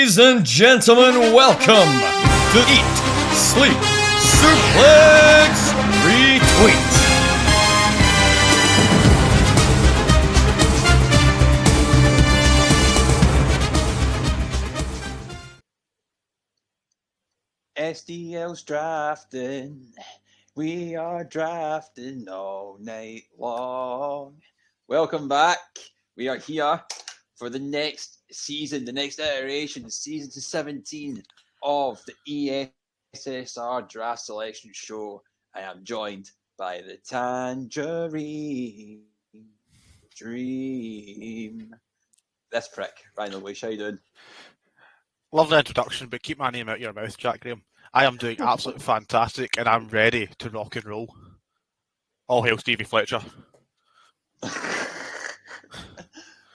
Ladies and gentlemen, welcome to Eat, Sleep, Suplex, Retweet. SDL's drafting. We are drafting all night long. Welcome back. We are here for the next season, the next iteration, season 17 of the ESSR Draft Selection Show. I am joined by the Tangerine Dream. This prick, Ryan Lewis, how you doing? Lovely introduction, but keep my name out of your mouth, Jack Graham. I am doing absolutely fantastic, and I'm ready to rock and roll. All hail Stevie Fletcher.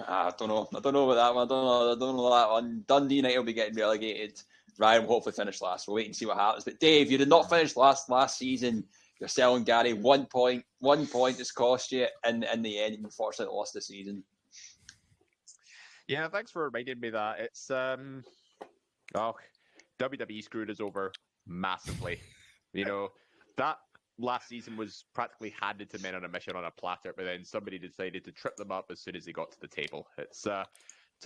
I don't know about that one. I don't know that one. Dundee United will be getting relegated. Ryan will hopefully finish last. We'll wait and see what happens. But Dave, you did not finish last season. You're selling Gary 1 point. 1 point has cost you in the end. You unfortunately lost the season. Yeah, thanks for reminding me that. It's WWE screwed us over massively. You know, that last season was practically handed to men on a mission on a platter, but then somebody decided to trip them up as soon as they got to the table. It's a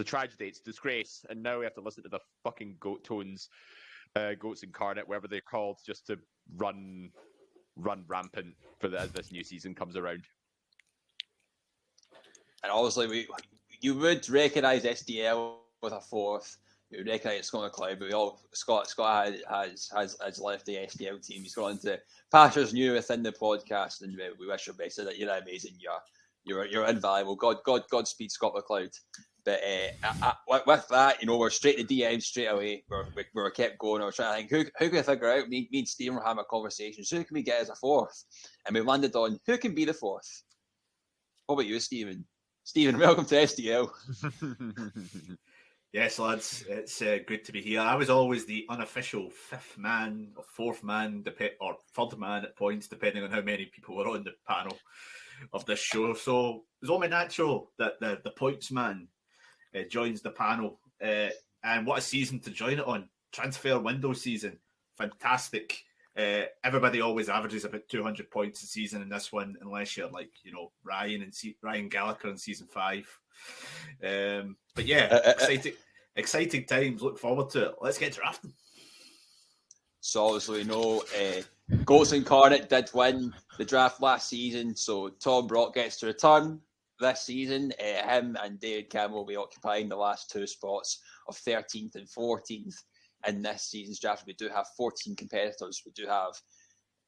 tragedy. It's a disgrace. And now we have to listen to the fucking goat tones, goats incarnate, whatever they're called, just to run rampant as this new season comes around. And obviously, you would recognise SDL with a fourth. You would recognise Scott McLeod, but Scott has left the SDL team. He's gone into pastures new within the podcast, and we wish you best. That you're amazing. You're invaluable. Godspeed, Scott McLeod. But with that, we're straight to DM straight away. We're kept going. We're trying to think who can I figure out. Me and Stephen were having a conversation. So who can we get as a fourth? And we landed on who can be the fourth. What about you, Stephen? Stephen, welcome to SDL. Yes, lads, it's good to be here. I was always the unofficial fifth man or fourth man, or third man at points, depending on how many people were on the panel of this show. So it was only natural that the points man joins the panel. And what a season to join it on. Transfer window season. Fantastic. Everybody always averages about 200 points a season in this one, unless you're like, Ryan Gallagher in season 5. But yeah, exciting times. Look forward to it. Let's get drafting. So obviously, Goats Incarnate did win the draft last season, so Tom Brock gets to return this season. Him and David Campbell will be occupying the last two spots of 13th and 14th. In this season's draft, we do have 14 competitors. We do have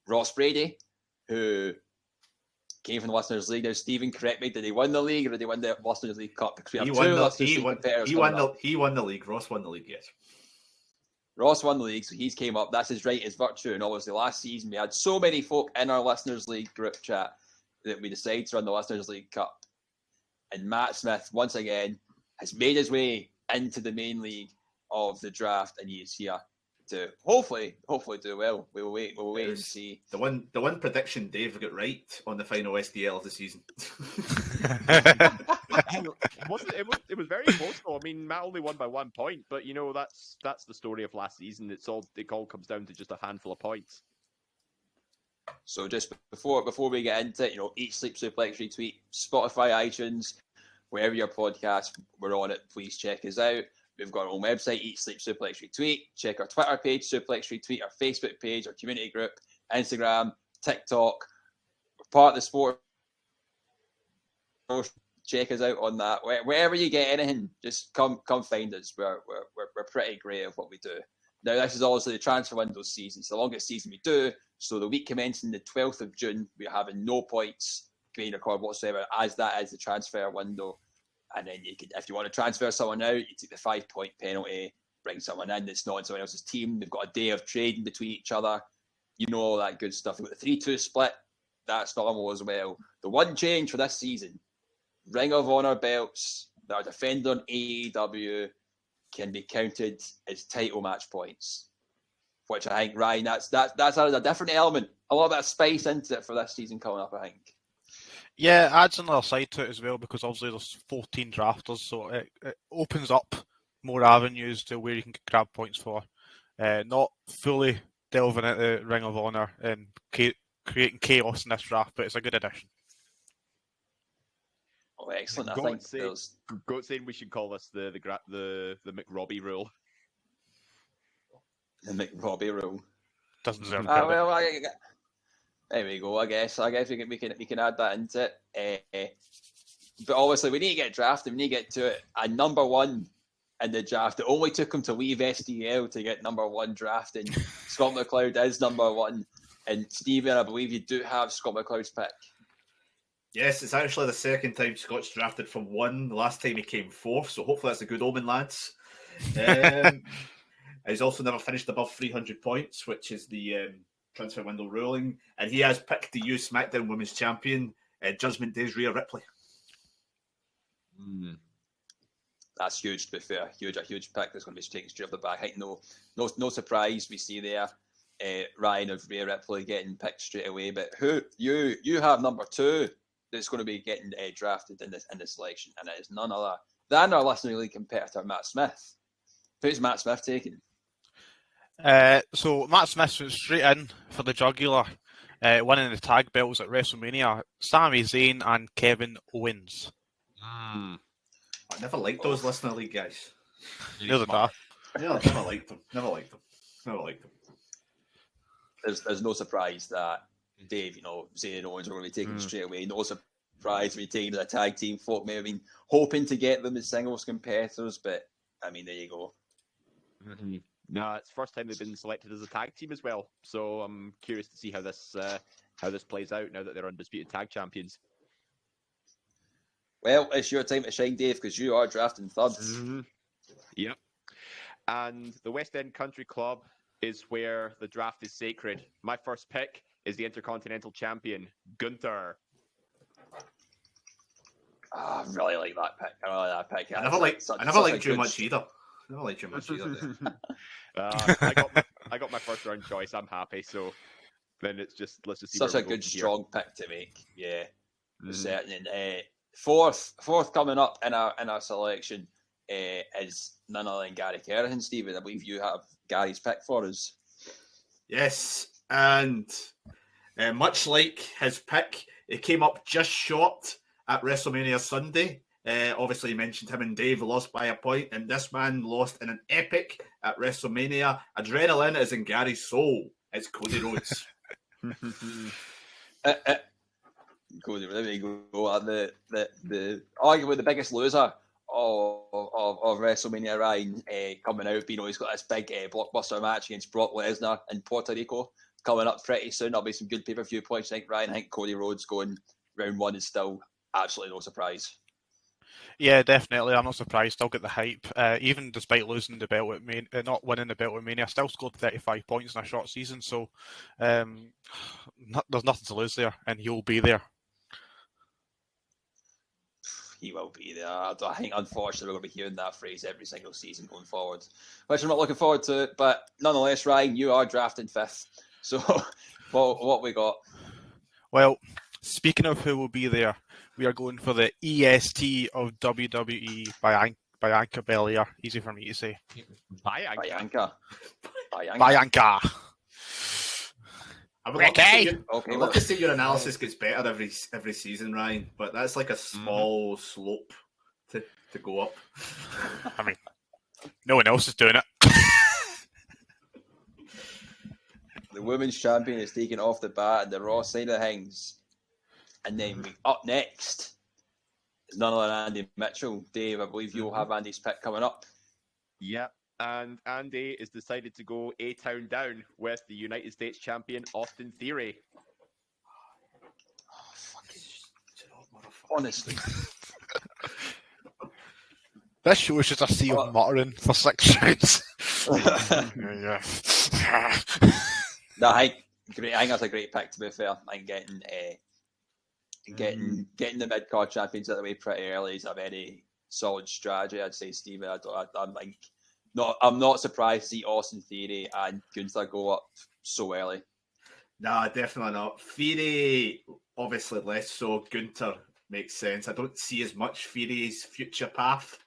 Ross Brady, who came from the Listeners League. Now, Stephen, correct me, did he win the league or did he win the Listeners League Cup? Because we have he won the league. Ross won the league, yes. Ross won the league, so he's came up. That's his right, his virtue. And obviously last season, we had so many folk in our Listeners League group chat that we decided to run the Listeners League Cup. And Matt Smith, once again, has made his way into the main league of the draft, and he is here to hopefully do well. We'll wait and see. The one prediction Dave got right on the final SDL of the season. It was very close though. I mean, Matt only won by 1 point, but that's the story of last season. It all comes down to just a handful of points. So just before we get into it, Eat, Sleep, Suplex, Retweet, Spotify, iTunes, wherever your podcast, we're on it. Please check us out. We've got our own website, Eat, Sleep, Suplex, Retweet. Check our Twitter page, Suplex, Retweet, our Facebook page, our community group, Instagram, TikTok. We're part of the sport. Check us out on that. Wherever you get anything, just come find us. We're pretty great at what we do. Now, this is obviously the transfer window season. It's the longest season we do. So the week commencing the 12th of June, we're having no points being recorded whatsoever, as that is the transfer window. And then you could, if you want to transfer someone out, you take the 5 point penalty, bring someone in that's not in someone else's team. They've got a day of trading between each other. All that good stuff. We've got the 3-2 split. That's normal as well. The one change for this season, Ring of Honor belts that are defended on AEW can be counted as title match points. Which I think, Ryan, that's a different element. A little bit of spice into it for this season coming up, I think. Yeah, adds another side to it as well, because obviously there's 14 drafters, so it opens up more avenues to where you can grab points for. Not fully delving into Ring of Honor and creating chaos in this draft, but it's a good addition. Oh, excellent! I Goat think say- there's Goat saying we should call this the McRobbie rule. the McRobbie rule. Doesn't deserve credit. Well, there we go. I guess we can add that into it. But obviously, we need to get drafted. We need to get to it. And number one in the draft, it only took him to leave SDL to get number one drafted. Scott McLeod is number one. And Stephen, I believe you do have Scott McLeod's pick. Yes, it's actually the second time Scott's drafted from one. The last time he came fourth, so hopefully that's a good omen, lads. He's also never finished above 300 points, which is the transfer window ruling. And he has picked the U SmackDown Women's Champion, Judgment Day's Rhea Ripley. That's huge, to be fair. A huge pick that's going to be taken straight off the back. I think no surprise we see there. Ryan of Rhea Ripley getting picked straight away. But who you have number two that's going to be getting drafted in the selection, and it is none other than our listening league competitor Matt Smith. Who's Matt Smith taking? So Matt Smith went straight in for the jugular, winning the tag belts at WrestleMania. Sami Zayn and Kevin Owens. I never liked those listener league guys. Neither did I. Yeah, I never liked them. There's no surprise that Dave, Zayn and Owens are going to be taken straight away. No surprise to be taken as a tag team. Folk may have been hoping to get them as singles competitors, but I mean, there you go. No, it's the first time they've been selected as a tag team as well. So I'm curious to see how this plays out now that they're undisputed tag champions. Well, it's your time to shine, Dave, because you are drafting third. Yep. And the West End Country Club is where the draft is sacred. My first pick is the Intercontinental Champion, Gunther. I really like that pick. I really like that pick. I never liked Drew much either. I got my first round choice. I'm happy. So then let's just see. Such a good, strong pick to make. Yeah, certainly. Fourth coming up in our selection is none other than Gary Kerrigan. Stephen, I believe you have Gary's pick for us. Yes, and much like his pick, it came up just short at WrestleMania Sunday. Obviously, you mentioned him and Dave lost by a point, and this man lost in an epic at WrestleMania. Adrenaline is in Gary's soul. It's Cody Rhodes. Cody, there we go. The arguably the biggest loser of WrestleMania, Ryan, coming out. He's got this big blockbuster match against Brock Lesnar in Puerto Rico coming up pretty soon. There'll be some good pay-per-view points. I think Cody Rhodes going round one is still absolutely no surprise. Yeah, definitely. I'm not surprised. Still get the hype. Even despite losing the belt at Mania, not winning the belt at Mania, still scored 35 points in a short season. So there's nothing to lose there, and he'll be there. He will be there. I think, unfortunately, we're going to be hearing that phrase every single season going forward, which I'm not looking forward to. But nonetheless, Ryan, you are drafting fifth. So what we got? Well, speaking of who will be there, we are going for the EST of WWE Bianca Belair. Easy for me to say. Bianca. Bianca. I would love to see your analysis gets better every season, Ryan, but that's like a small slope to go up. I mean, no one else is doing it. The women's champion is taken off the bat and the Raw side of things. And then up next is none other than Andy Mitchell. Dave, I believe you'll have Andy's pick coming up. Yep. And Andy is decided to go A-Town down with the United States champion, Austin Theory. Honestly. This show is just a sea of muttering for 6 rounds. Yeah. No, I think that's a great pick, to be fair. I think getting the mid-card champions out of the way pretty early is a very solid strategy, I'd say, Stephen. I'm not surprised to see Austin Theory and Gunther go up so early. Nah, definitely not. Theory, obviously less so. Gunther makes sense. I don't see as much Theory's future path.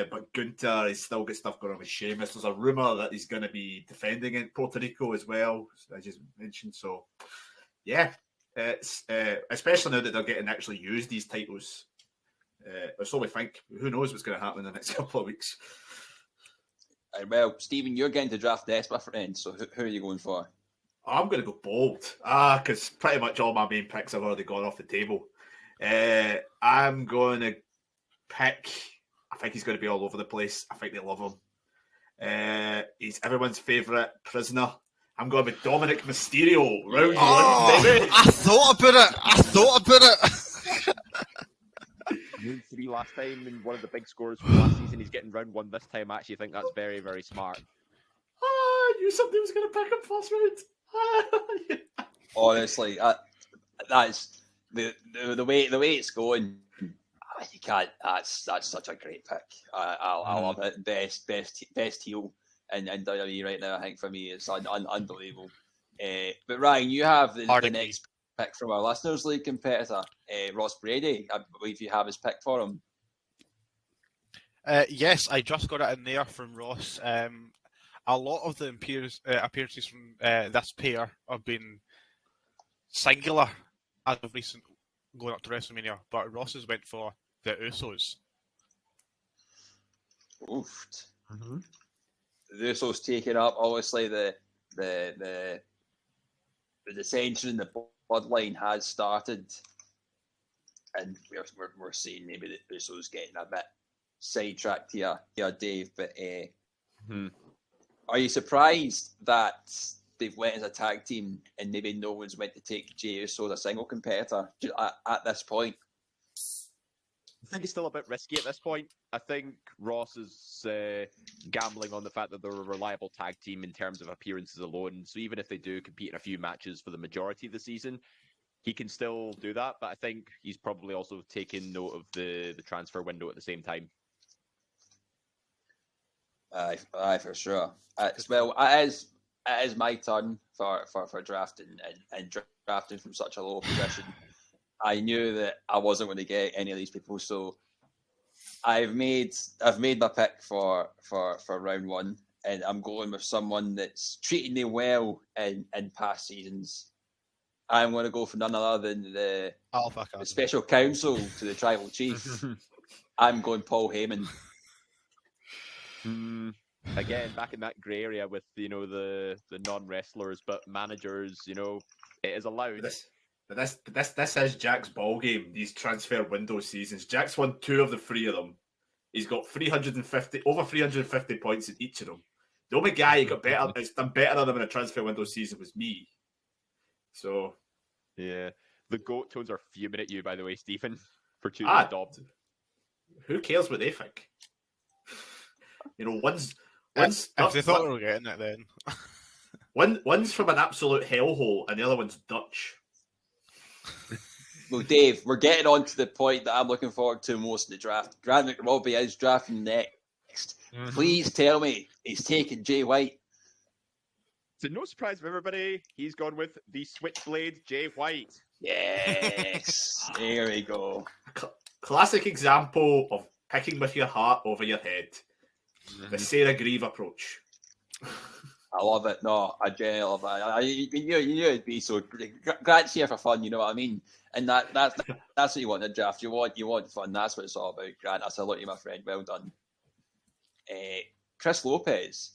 But Gunther, he's still got stuff going on with Sheamus. There's a rumour that he's going to be defending in Puerto Rico as well, as I just mentioned. So, yeah, it's especially now that they're getting actually used these titles. Or so we think. Who knows what's going to happen in the next couple of weeks? Well, Stephen, you're getting to draft next, my friend. So who are you going for? I'm going to go bold. Because pretty much all my main picks have already gone off the table. I'm going to pick... I think he's going to be all over the place. I think they love him. He's everyone's favourite prisoner. I'm going with Dominic Mysterio. Round one, baby. I thought about it. Moon 3 last time, and one of the big scores from last season. He's getting round 1 this time. I actually think that's very, very smart. I knew somebody was going to pick him first round. Honestly, that's the way it's going. You can't. That's such a great pick. I love it. Best heel in WWE right now. I think for me, it's unbelievable. But Ryan, you have the next pick from our Listeners League competitor, Ross Brady. I believe you have his pick for him. Yes, I just got it in there from Ross. A lot of the appearances from this pair have been singular as of recent going up to WrestleMania, but Ross has went for the Usos. Oof. Mm-hmm. The Usos taking up obviously the dissension in the bloodline has started, and we're seeing maybe the Usos getting a bit sidetracked here, Dave. But are you surprised that they've went as a tag team and maybe no one's went to take Jey Uso as a single competitor at this point? I think it's still a bit risky at this point. I think Ross is gambling on the fact that they're a reliable tag team in terms of appearances alone. So even if they do compete in a few matches for the majority of the season, he can still do that. But I think he's probably also taking note of the transfer window at the same time. Aye, for sure. Well, it is my turn for drafting and drafting from such a low position. I knew that I wasn't going to get any of these people, so I've made my pick for round one, and I'm going with someone that's treated me well in past seasons. I'm going to go for none other than the special counsel to the tribal chief. I'm going Paul Heyman. Again, back in that grey area with the non-wrestlers, but managers, it is allowed. But this is Jack's ball game. These transfer window seasons. Jack's won 2 of the 3 of them. He's got over 350 points in each of them. The only guy who has done better than him in a transfer window season was me. So, yeah, the goat tones are fuming at you, by the way, Stephen, for choosing Dom. Who cares what they think? One's if they thought we were getting it, then one's from an absolute hellhole, and the other one's Dutch. Well, Dave, we're getting on to the point that I'm looking forward to most in the draft. Grant McRobbie is drafting next. Mm-hmm. Please tell me he's taking Jay White. To no surprise of everybody, he's gone with the Switchblade Jay White. Yes, there we go. Classic example of picking with your heart over your head. Mm-hmm. The Sarah Grieve approach. I love it. No, I genuinely love it. You knew it'd be so. Grant's here for fun, you know what I mean? And that's what you want in a draft. You want fun. That's what it's all about, Grant. I salute you, my friend. Well done. Chris Lopez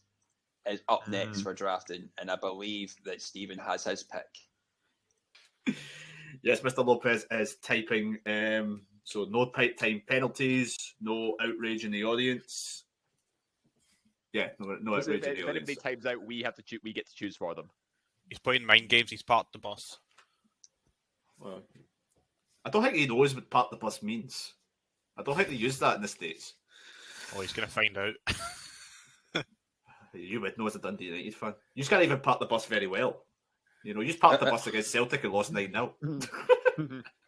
is up next for drafting, and I believe that Stephen has his pick. Yes, Mr. Lopez is typing. So no pipe time penalties, no outrage in the audience. Yeah, no outrage in the audience. If anybody times out, we get to choose for them. He's playing mind games. He's parked the bus. Well, I don't think he knows what park the bus means. I don't think they use that in the States. Oh, he's going to find out. You would know as a Dundee United fan. You just can't even park the bus very well. You just parked the bus against Celtic and lost 9-0.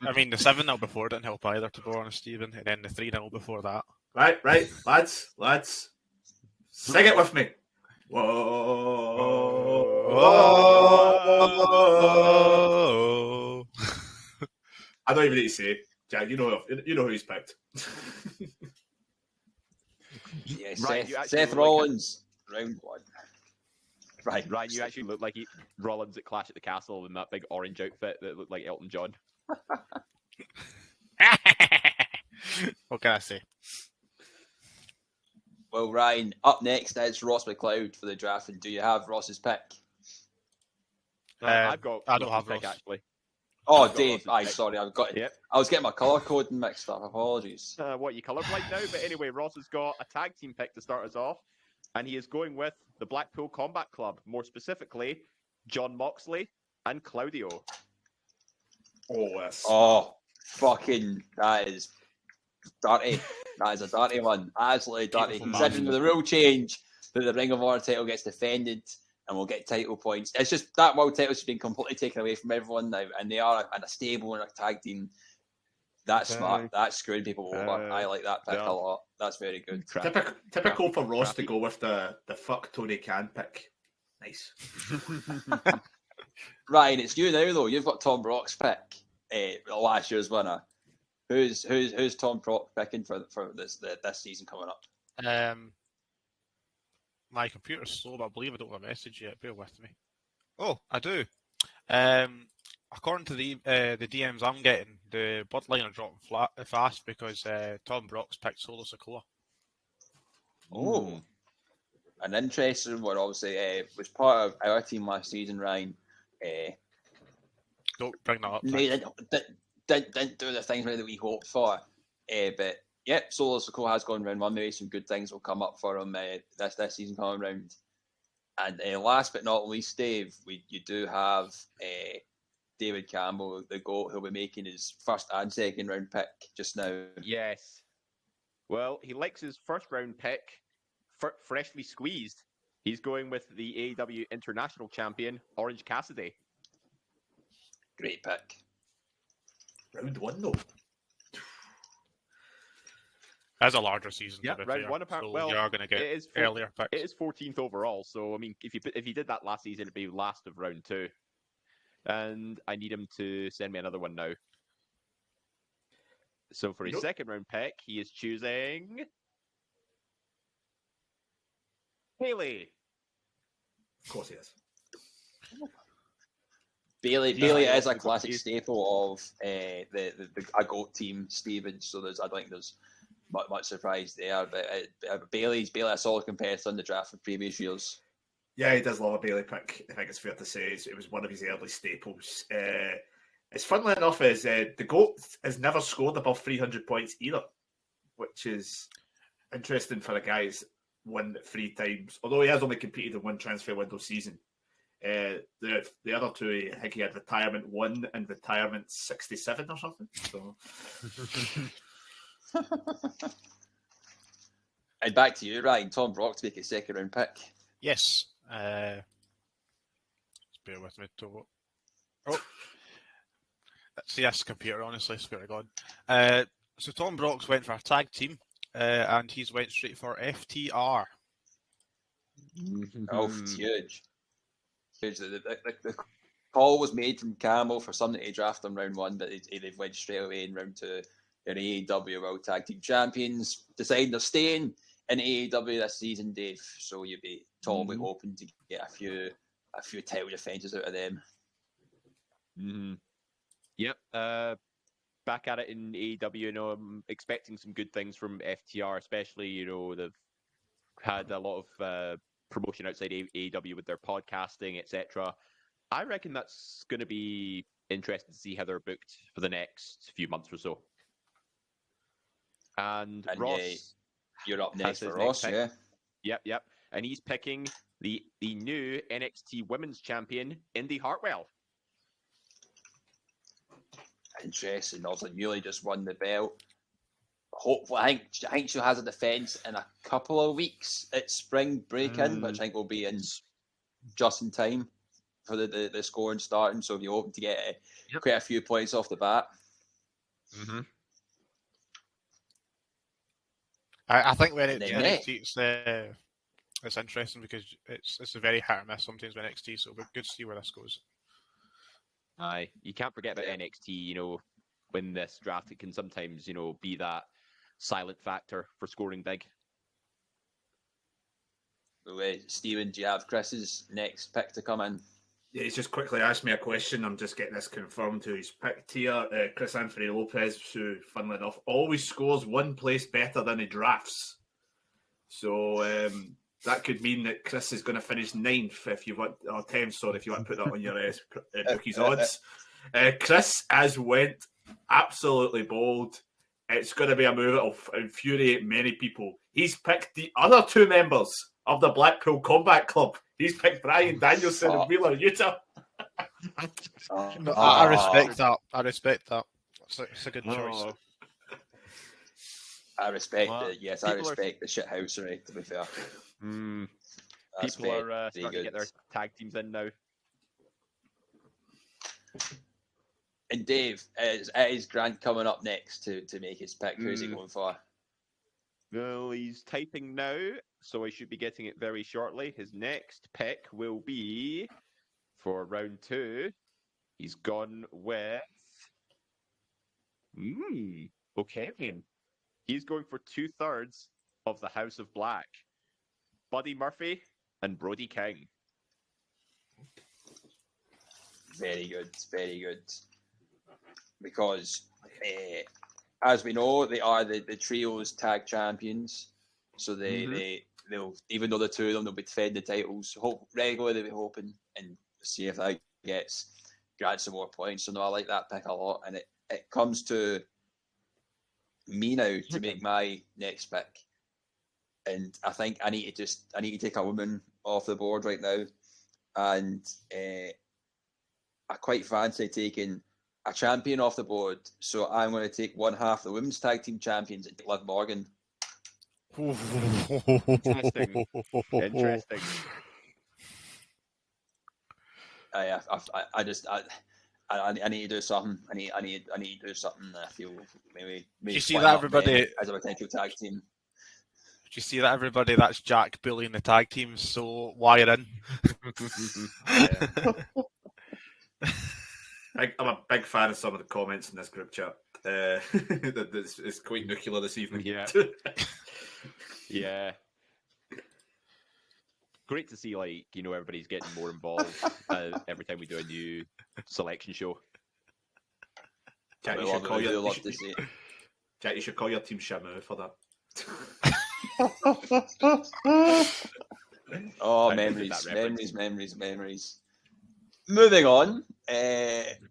I mean, the 7-0 before didn't help either, to be honest, Stephen. And then the 3-0 before that. Right. Lads. Sing it with me. Whoa. I don't even need to say it. Jack, you know who he's picked. Yeah, Ryan, you Seth, actually Seth look like Rollins, round one. Right. Ryan, you actually look like Rollins at Clash at the Castle in that big orange outfit that looked like Elton John. What can I say? Well, Ryan, up next is Ross McLeod for the draft. And do you have Ross's pick? I've got I don't Ross's have pick, Ross. actually. Oh, I've got Dave. Ross's pick. Sorry, I've got it. Yep. I was getting my colour coding mixed up. Apologies. What, you colourblind now? But anyway, Ross has got a tag team pick to start us off, and he is going with the Blackpool Combat Club, more specifically, John Moxley and Claudio. Oh, yes. Oh, fucking, that is dirty. That is a dirty one. Absolutely dirty. Beautiful Considering the rule change that the Ring of Honor title gets defended and we'll get title points. It's just that world title's been completely taken away from everyone now, and they are in a stable and a tag team. That's smart. That's screwing people over. I like that pick a lot. That's very good. Typical for Ross to go with the fuck Tony Khan pick. Nice. Ryan, it's you now though. You've got Tom Brock's pick, last year's winner. Who's Tom Brock picking for this season coming up? My computer's slow, but I believe I don't have a message yet. Bear with me. Oh, I do. According to the DMs I'm getting, the bloodline are dropping fast because Tom Brock's picked Solo Sikoa. Oh, an interesting one. Obviously, was part of our team last season, Ryan. Don't bring that up. Didn't do the things that we hoped for. But yep, Solo Sikoa has gone round one. Maybe some good things will come up for him this season coming round. And last but not least, Dave, you do have David Campbell, the GOAT, who'll be making his first and second round pick just now. Yes. Well, he likes his first round pick freshly squeezed. He's going with the AEW International Champion, Orange Cassidy. Great pick. Round one, though. As a larger season. Yeah, round one apparently. So well, you are going to get earlier picks. It is 14th overall, so I mean, if you did that last season, it'd be last of round two. And I need him to send me another one now. So for his second round pick, he is choosing Haley. Of course he is. Bailey Yeah, is a classic staple of the GOAT team, Stevens. So I don't think there's much surprise there. But Bailey's a solid competitor in the draft of previous years. Yeah, he does love a Bailey pick. I think it's fair to say it was one of his early staples. It's funnily enough is the GOAT has never scored above 300 points either, which is interesting for a guy who's won 3 times. Although he has only competed in one transfer window season. The other two, I think he had retirement 1 and retirement 67 or something. So. And back to you, Ryan. Tom Brock to make his second round pick. Yes. Just bear with me. Oh. See this computer, honestly, swear to God. So Tom Brock's went for a tag team, and he's went straight for FTR. Oh, it's huge. The call was made from Campbell for somebody to draft him round 1, but they've went straight away in round 2. They're AEW World Tag Team Champions, deciding they're staying in AEW this season, Dave. So you'd be totally hoping to get a few title defenses out of them. Mm-hmm. Yep. Back at it in AEW, I'm expecting some good things from FTR, especially, they've had a lot of promotion outside AEW with their podcasting, etc. I reckon that's going to be interesting to see how they're booked for the next few months or so. And Ross, you're up next for Ross, yeah. Yep. And he's picking the new NXT Women's Champion, Indy Hartwell. Interesting. Also, Yuli just won the belt. Hopefully, I think she has a defence in a couple of weeks at spring break-in, which I think will be in just in time for the scoring starting. So if you're hoping to get quite a few points off the bat. Mm-hmm. I think when it's NXT, it's interesting because it's a very hit or miss sometimes with NXT, so it'll be good to see where this goes. Aye, you can't forget about NXT, when this draft, it can sometimes, be that silent factor for scoring big. Stephen, do you have Chris's next pick to come in? Yeah, he's just quickly asked me a question. I'm just getting this confirmed to his pick here. Chris Anthony Lopez, who, funnily enough, always scores one place better than he drafts. So that could mean that Chris is going to finish 9th if you want, or 10th, sorry, if you want to put that on your bookies odds. Chris has went absolutely bold. It's going to be a move that will infuriate many people. He's picked the other 2 members of the Blackpool Combat Club. He's picked Brian Danielson and Wheeler Utah. No, I respect that. I respect that. It's a good choice. I respect I respect the shithousery, to be fair. People are starting to get their tag teams in now. And Dave, is Grant coming up next to make his pick? Who's he going for? Well, he's typing now, so I should be getting it very shortly. His next pick will be for round 2. He's gone with. Okay. He's going for 2/3 of the House of Black. Buddy Murphy and Brody King. Very good, very good. Because, as we know, they are the trios tag champions. So they'll, even though the 2 of them, they'll be defending the titles. Regularly, they'll be hoping and see if that gets Grant some more points. So no, I like that pick a lot. And it comes to me now to make my next pick. And I think I need to take a woman off the board right now. And I quite fancy taking a champion off the board. So I'm going to take one half the women's tag team champions and Liv Morgan. Interesting. I need to do something. I need to do something. I feel maybe you see that everybody as a potential tag team. Do you see that everybody? That's Jack bullying the tag teams. So wire in. I'm a big fan of some of the comments in this group chat. It's quite nuclear this evening. Yeah. Yeah. Great to see, everybody's getting more involved every time we do a new selection show. Jack, you should call your team Shamu for that. Oh, memories. Moving on,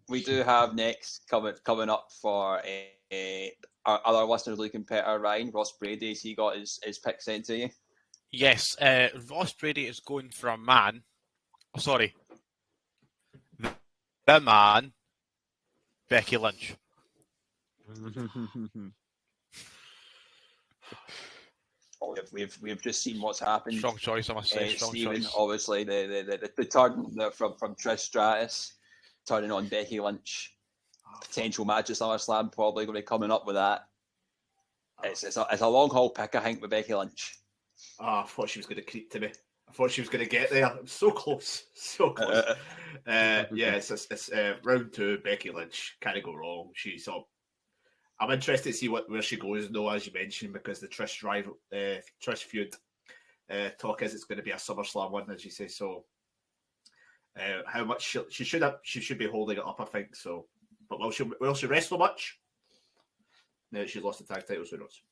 we do have next coming up for our other listeners looking better. Ryan Ross Brady, has he got his pick sent to you? Yes, Ross Brady is going for a man. Oh, sorry, the man, Becky Lynch. Oh, we've just seen what's happened. Strong choice, I must say. Stephen, obviously the turn from Trish Stratus turning on Becky Lynch. Potential match at SummerSlam, probably going to be coming up with that. It's a long haul pick, I think, with Becky Lynch. I thought she was going to creep to me. I thought she was going to get there. So close. It's round 2. Becky Lynch can't go wrong. I'm interested to see where she goes, though, as you mentioned, because the Trish feud talk is it's going to be a SummerSlam one, as you say. So, how much she should be holding it up, I think. So, but will she wrestle much? No, she's lost the tag titles. Who knows?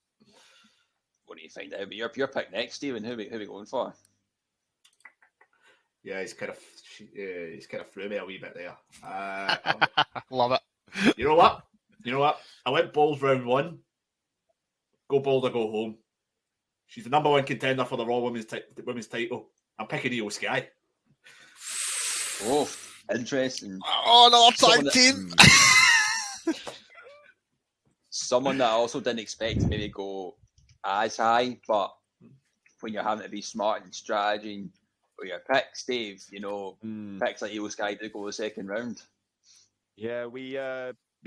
What do you think? Your pick next, Stephen. Who we going for? Yeah, he's kind of threw me a wee bit there. Love it. You know what? I went balls round 1. Go bold or go home. She's the number 1 contender for the Raw women's title. I'm picking Io Sky. Oh, interesting. Oh, another tag team. Someone that I also didn't expect to maybe go as high, but when you're having to be smart and strategy with your picks, Dave, picks like Io Sky do go the second round. Yeah, me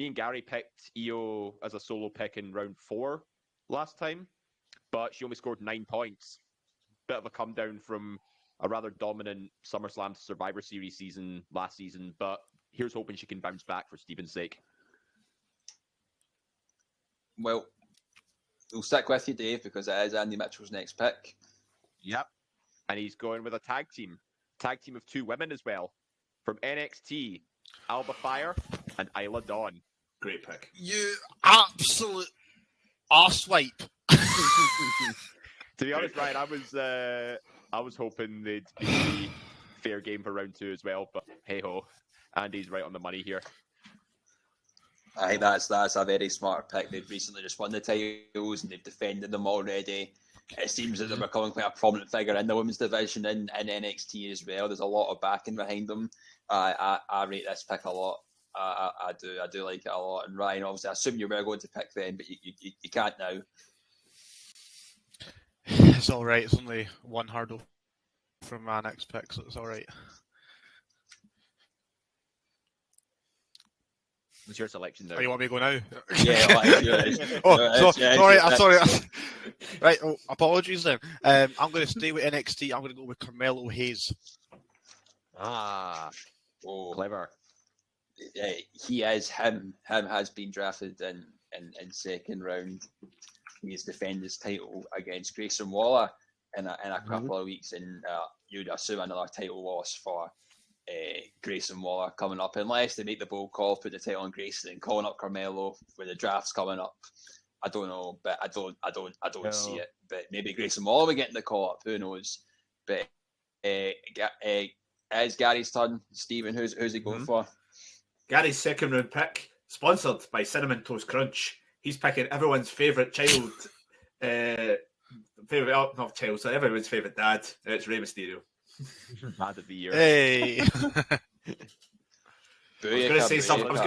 and Gary picked Io as a solo pick in round 4 last time, but she only scored 9 points. Bit of a come down from a rather dominant SummerSlam Survivor Series season last season, but here's hoping she can bounce back for Stephen's sake. Well, we'll stick with you, Dave, because it is Andy Mitchell's next pick. Yep. and he's going with a tag team of 2 women as well, from NXT, Alba Fire and Isla Dawn. Great pick. You absolute arsewipe. To be honest, Ryan, I was hoping they'd be fair game for round 2 as well, but hey ho, Andy's right on the money here. I think that's a very smart pick. They've recently just won the titles and they've defended them already. It seems that they're becoming quite a prominent figure in the women's division in NXT as well. There's a lot of backing behind them. I rate this pick a lot. I do like it a lot. And Ryan, obviously, I assume you were going to pick then, but you can't now. It's all right. It's only one hurdle from my next pick, so it's all right. What's your selection now? Oh, you want me to go now? Yeah. Sorry. Right, apologies then. I'm going to stay with NXT. I'm going to go with Carmelo Hayes. Clever. He is him. Him has been drafted in second round. He's defended his title against Grayson Waller in a couple of weeks, and you'd assume another title loss for Grayson Waller coming up, unless they make the bold call, put the title on Grayson and calling up Carmelo with the draft's coming up. I don't know, but I don't see it. But maybe Grayson Waller will get in the call up. Who knows? But it's Gary's turn. Stephen, who's he going for? Gary's second round pick, sponsored by Cinnamon Toast Crunch. He's picking everyone's favourite child, everyone's favourite dad. It's Rey Mysterio. Dad of the year. Hey. I was going to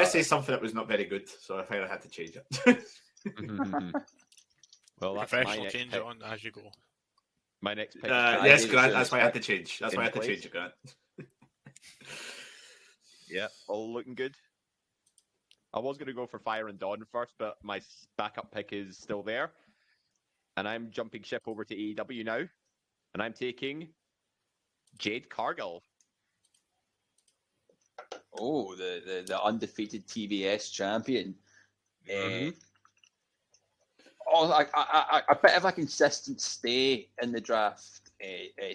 say something that was not very good, so I finally had to change it. Well, that's professional. Change it on as you go. My next pick. Yes, Grant. That's why I had to change. That's why I had to change it, Grant. Yeah, all looking good. I was going to go for Fire and Dawn first, but my backup pick is still there. And I'm jumping ship over to AEW now. And I'm taking Jade Cargill. Oh, the undefeated TBS champion. A bit of a consistent stay in the draft,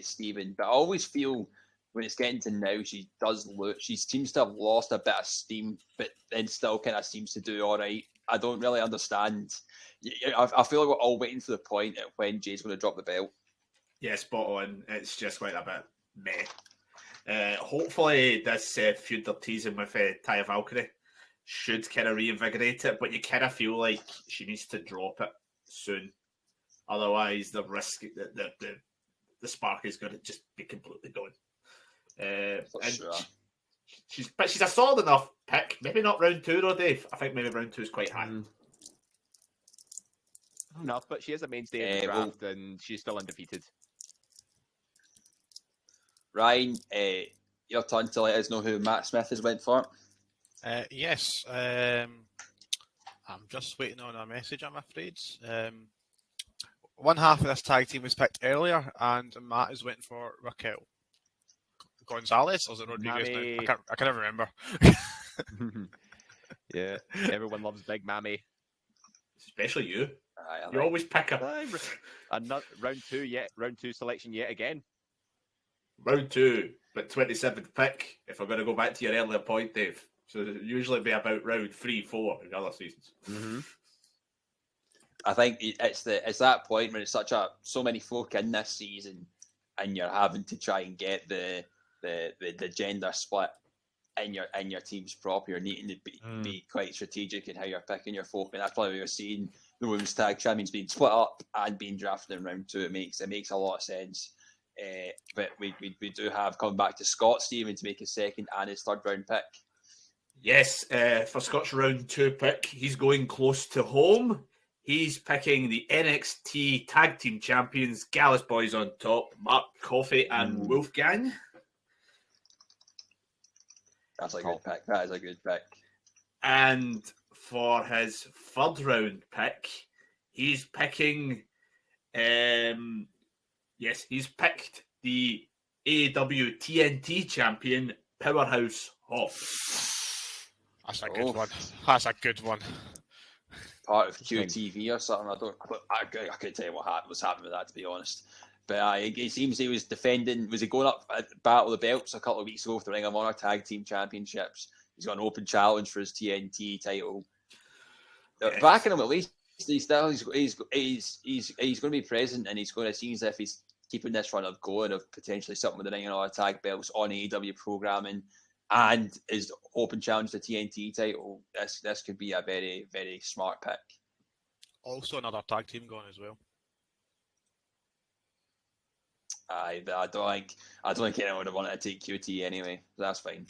Stephen. But I always feel when it's getting to now, she seems to have lost a bit of steam, but then still kind of seems to do all right. I don't really understand. I feel like we're all waiting for the point at when Jade's going to drop the belt. Yeah, spot on. It's just quite a bit meh. Hopefully this feud they're teasing with Taya Valkyrie should kind of reinvigorate it, but you kind of feel like she needs to drop it soon. Otherwise, the risk that the spark is going to just be completely gone. Sure. She's a solid enough pick. Maybe not round 2 though, Dave. I think maybe round 2 is quite high. Enough, but she is a mainstay in the draft, and she's still undefeated. Ryan, your turn to let us know who Matt Smith has went for. Yes. I'm just waiting on a message, I'm afraid. One half of this tag team was picked earlier, and Matt is waiting for Raquel Gonzalez, or is it Rodriguez now? I can't remember. Yeah, everyone loves Big Mammy. Especially you. You always pick her. Round 2 selection yet again. Round 2, but 27th pick, if we're going to go back to your earlier point, Dave. So it'll usually be about round 3, 4 in other seasons. I think it's that point when it's so many folk in this season, and you're having to try and get the gender split in your teams proper. You're needing to be quite strategic in how you're picking your folk, and that's probably why you're seeing the women's tag champions being split up and being drafted in round 2. It makes a lot of sense. But we do have coming back to Scott Stephen to make his second and his third round pick. Yes, for Scott's round 2 pick, he's going close to home. He's picking the NXT Tag Team Champions, Gallus Boys on top, Mark Coffey and Wolfgang. That's a good pick. That is a good pick. And for his third round pick, he's picking... he's picked the AEW TNT champion, Powerhouse Hobbs. That's a good one. That's a good one. Part of QTV or something. I couldn't tell you what was happening with that, to be honest. But it seems he was defending. Was he going up at Battle of the Belts a couple of weeks ago for the Ring of Honor Tag Team Championships? He's got an open challenge for his TNT title. Yes. Backing him at least. He's going to be present, and he's going to seem as if he's keeping this run of going of potentially something with the Ring of Honor Tag Belts on AEW programming, and his open challenge to TNT title. This could be a very, very smart pick. Also, another tag team going as well. I don't think anyone would want to take QT anyway. That's fine.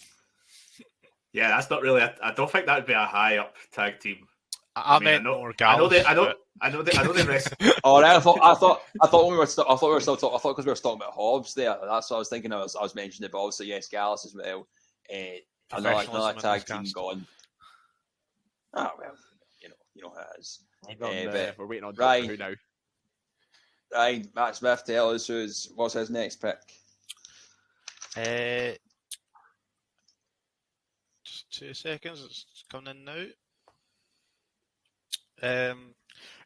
Yeah, that's not really. I don't think that would be a high up tag team. I meant more Gallus. I know the rest. Oh, right, I thought we were still talking. I thought because we were talking about Hobbs there. That's what I was thinking. I was mentioning it, but also yes, Gallus as well. Another tag team gone. Ah, well, you know how it is. We're waiting on Ryan, who now. Ryan, Matt Smith, tell us what's his next pick. Just 2 seconds. It's coming in now.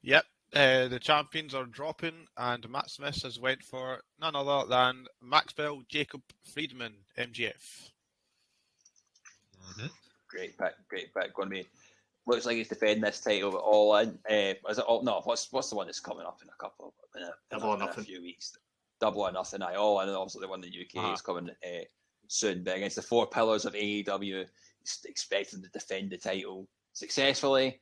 Yep. The champions are dropping, and Matt Smith has went for none other than Maxwell Jacob Friedman, MGF. Mm-hmm. Great pick. Going to be. Looks like he's defending this title, but All In. Is it all? No. What's the one that's coming up in a few weeks? Double or Nothing. All In. Obviously, the one in the UK is coming soon. But against the four pillars of AEW, he's expecting to defend the title successfully.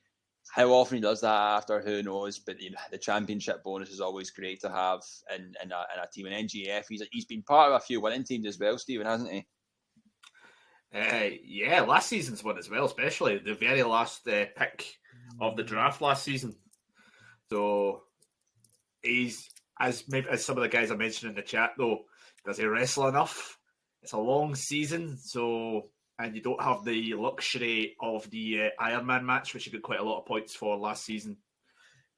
How often he does that after, who knows? But the championship bonus is always great to have in a team. In NGF, he's been part of a few winning teams as well, Stephen, hasn't he? Yeah, last season's one as well, especially the very last pick of the draft last season. So he's as some of the guys I mentioned in the chat though. Does he wrestle enough? It's a long season, and you don't have the luxury of the Iron Man match, which you got quite a lot of points for last season.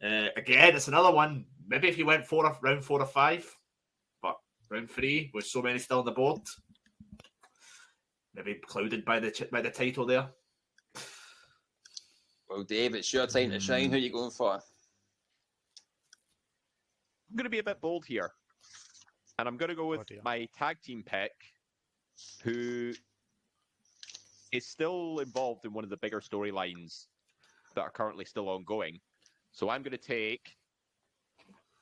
Again, it's another one. Maybe if you went round 4 or 5, but round 3 with so many still on the board. Maybe clouded by the title there. Well, Dave, it's your time to shine. Who are you going for? I'm going to be a bit bold here. And I'm going to go with my tag team pick, who is still involved in one of the bigger storylines that are currently still ongoing. So I'm going to take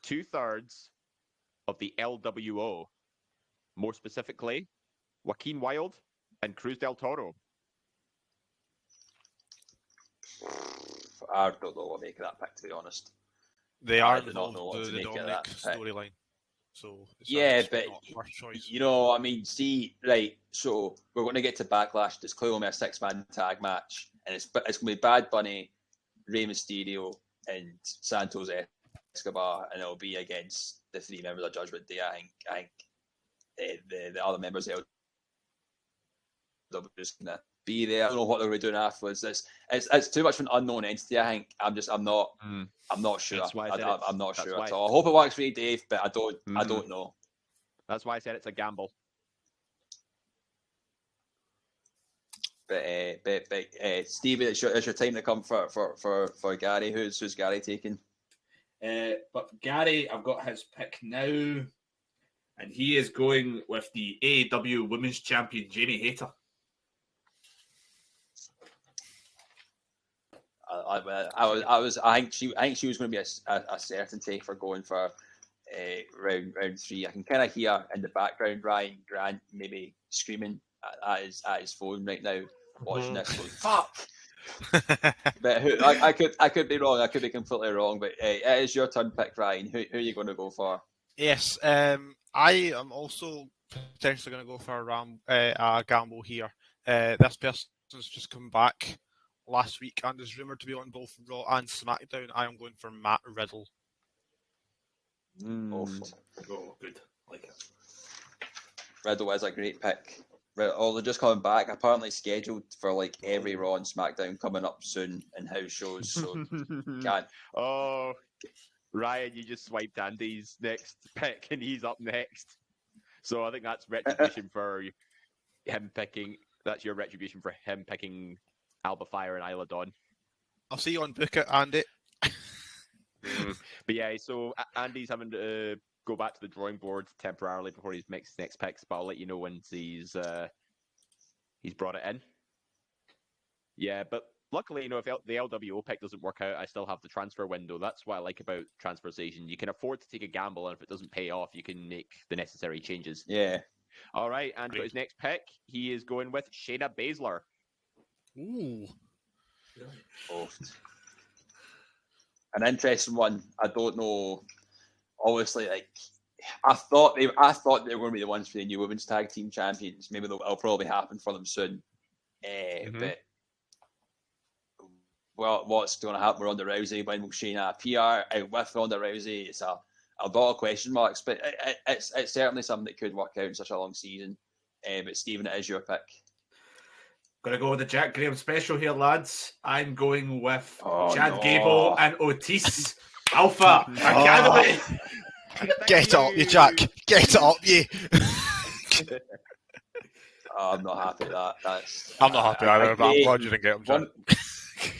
2/3 of the LWO, more specifically, Joaquin Wilde and Cruz del Toro. I don't know what to make of that pick, to be honest. They are do not know what to the make of Dominic that pick. storyline. So but first choice. I mean, see, right. So we're going to get to Backlash. There's clearly only a 6-man tag match, and it's going to be Bad Bunny, Rey Mysterio, and Santos Escobar, and it'll be against the 3 members of Judgment Day. I think the other members of they're just going to be there. I don't know what they're going to be doing afterwards. It's too much of an unknown entity. I think I'm not sure. I'm not sure at all. I hope it works for you, Dave, but I don't know. That's why I said it's a gamble. But Stevie, it's your time to come for Gary. Who's Gary taking? But Gary, I've got his pick now, and he is going with the AEW Women's Champion Jamie Hayter. I think she was going to be a certainty for going for round 3. I can kind of hear in the background Ryan Grant maybe screaming at his phone right now, watching this going, fuck. But I could be wrong. I could be completely wrong. But it is your turn, pick, Ryan. Who are you going to go for? Yes, I am also potentially going to go for a gamble here. This person's just come back last week and is rumoured to be on both Raw and SmackDown. I am going for Matt Riddle. Oh, good. Like it. Riddle is a great pick. They're just coming back. Apparently scheduled for like every Raw and SmackDown coming up soon in house shows. So can't. Oh, Ryan, you just swiped Andy's next pick and he's up next. So I think that's retribution for him picking. That's your retribution for him picking Alba Fire and Isla Dawn. I'll see you on Book It, Andy. But yeah, so Andy's having to go back to the drawing board temporarily before he makes his next picks, but I'll let you know once he's brought it in. Yeah, but luckily, if the LWO pick doesn't work out, I still have the transfer window. That's what I like about transfer season. You can afford to take a gamble, and if it doesn't pay off, you can make the necessary changes. Yeah. All right, and for his next pick, he is going with Shayna Baszler. Ooh. Oh. An interesting one. I don't know. Obviously, I thought they were going to be the ones for the new women's tag team champions. Maybe that'll probably happen for them soon. But what's going to happen with Ronda Rousey? When will Shayna appear out with Ronda Rousey? It's a lot of question marks, but it's certainly something that could work out in such a long season. But Stephen, it is your pick. Gonna go with the Jack Graham special here, lads. I'm going with Chad Gable and Otis Alpha Academy. Get it up, you Jack. Get it up, you. I'm not happy with that. I'm not happy either, but I'm glad you didn't get him, Jack.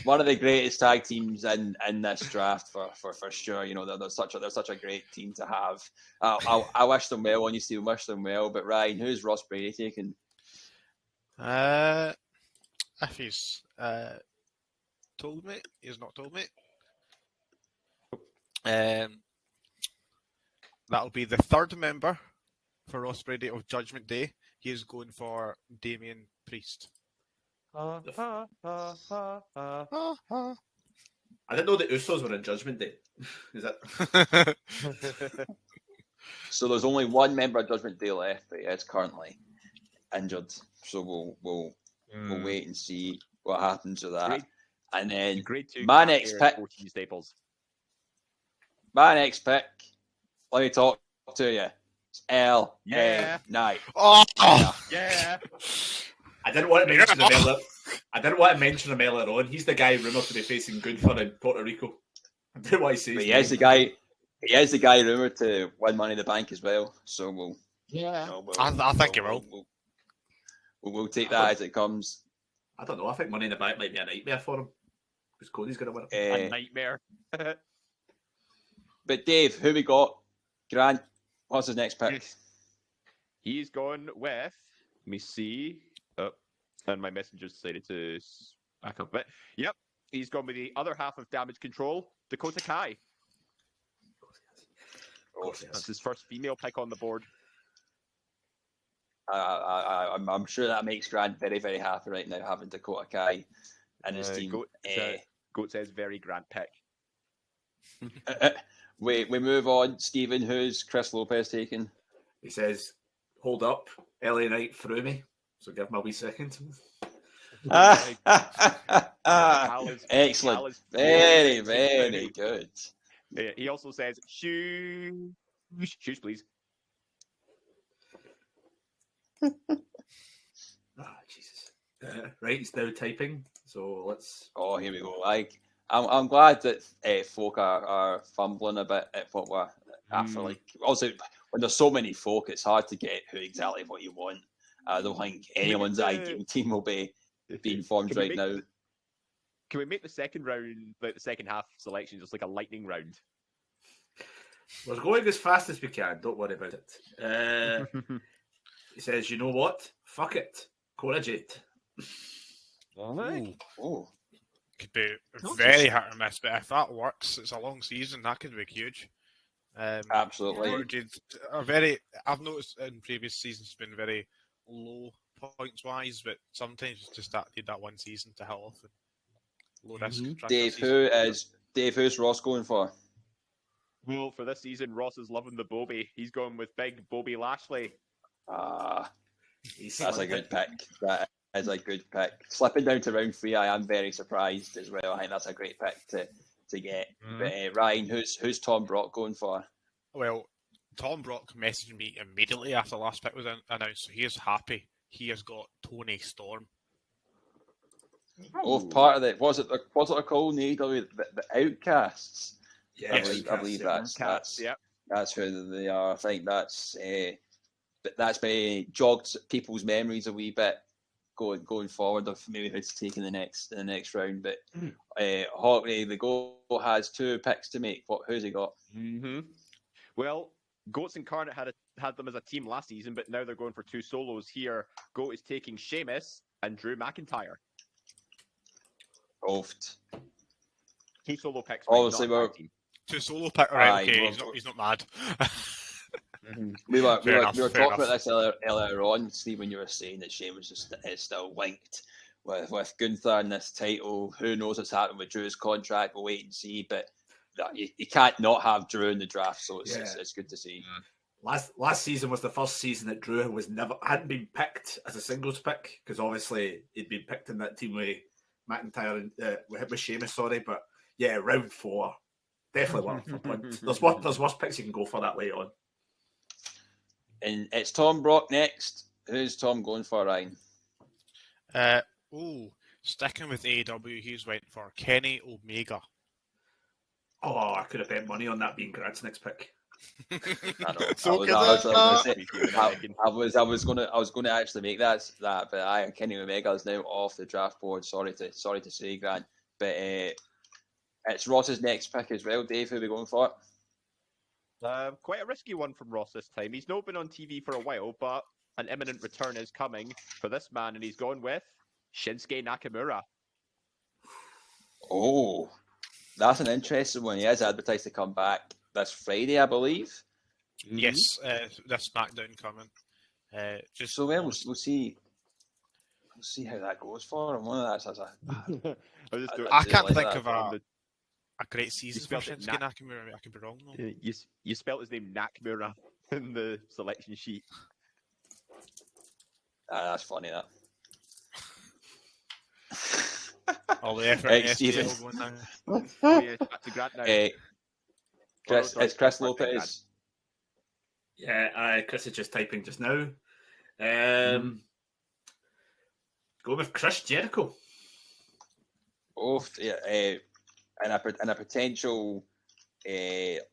One of the greatest tag teams in this draft for sure. They're such a great team to have. I wish them well on you, Steve. Wish them well. But Ryan, who's Ross Brady taking? If he's told me, he's not told me. That'll be the third member for Ross Brady of Judgment Day. He is going for Damian Priest. I didn't know the Usos were in Judgment Day. Is that? So there's only one member of Judgment Day left, but it's currently injured. So we'll wait and see what happens with that. And then my next pick. My next pick. Let me talk to you. It's LA Knight. Oh yeah. I didn't want to mention him earlier. I didn't want to mention him earlier on. He's the guy rumored to be facing Gunther in Puerto Rico. I don't know why he says. But he is the guy. He is the guy rumored to win Money in the Bank as well. So we'll. Yeah. I think he will. We'll take that as it comes. I don't know. I think Money in the Bank might be a nightmare for him because Cody's going to win it. A nightmare. But Dave, who we got? Grant, what's his next pick? He's gone with. Let me see. And my messenger decided to back up a bit. Yep, he's gone with the other half of Damage Control, Dakota Kai. That's his first female pick on the board. I'm sure that makes Grant very, very happy right now, having Dakota Kai in his team. Goat says very Grant pick. We move on. Stephen, who's Chris Lopez taking? He says, hold up, LA Knight through me. So give him a wee second. Excellent. Very, very good. Yeah, he also says, shoes, please. Jesus. Right, he's now typing. So let's. Oh, here we go. I'm glad that folk are fumbling a bit at what we're after. Also, when there's so many folk, it's hard to get exactly what you want. I don't think anyone's ideal team will be being formed right now. Can we make the second round, like the second half selection, just like a lightning round? We're going as fast as we can. Don't worry about it. He says, you know what? Fuck it. Cora Jade. Oh. Could be very hit or miss, but if that works, it's a long season. That could be huge. Absolutely. I've noticed in previous seasons it's been very low points wise, but sometimes it's just that need that one season to hit off. And low risk. Dave, who's Ross going for? Well, for this season, Ross is loving the Bobby. He's going with big Bobby Lashley. That's a good pick. That is a good pick. Slipping down to round 3, I am very surprised as well. I think that's a great pick to get. But Ryan, who's Tom Brock going for? Well, Tom Brock messaged me immediately after the last pick was announced. So he is happy. He has got Tony Storm. Oh, part of it was it they're called in AEW the Outcasts? Yes, I believe that's who they are. I think that's maybe jogged people's memories a wee bit going forward of maybe who's taking the next round. But Hawkney, the goal has 2 picks to make. Who's he got? Well, Goats Incarnate had them as a team last season, but now they're going for 2 solos here. Goat is taking Sheamus and Drew McIntyre. Oft. 2 solo picks. Obviously, not a we're tag team. 2 solo pick. Right, Aye, okay, well, he's not mad. We were Fair enough, talking fair about this earlier on, Steve, when you were saying that Sheamus is still linked with Gunther in this title. Who knows what's happening with Drew's contract? We'll wait and see. But you can't not have Drew in the draft, so it's good to see. Last season was the first season that Drew hadn't been picked as a singles pick, because obviously he'd been picked in that team with McIntyre with Sheamus. Sorry, but yeah, round 4 definitely worth a point. There's worse picks you can go for that way on. And it's Tom Brock next. Who's Tom going for, Ryan? Sticking with AEW, he's went for Kenny Omega. Oh, I could have bet money on that being Grad's next pick. I know. So I was going to actually make that, but Kenny Omega is now off the draft board. Sorry to say, Grant, but it's Ross's next pick as well. Dave, who are we going for? Quite a risky one from Ross this time. He's not been on TV for a while, but an imminent return is coming for this man, and he's gone with Shinsuke Nakamura. Oh, that's an interesting one. He is advertised to come back this Friday, I believe. Yes, this SmackDown coming. So we'll see. We'll see how that goes for him. One of that's I can't think that. of a great season for spelled it Shinsuke Nakamura. I could be wrong though. You spelled his name Nakamura in the selection sheet. That's funny, that. All the effort Hey, in Stephen. STL going down. Oh, yeah, back to Grant now. It's Chris Lopez. Yeah, Chris is just typing just now. Go with Chris Jericho. Oh, yeah. In a potential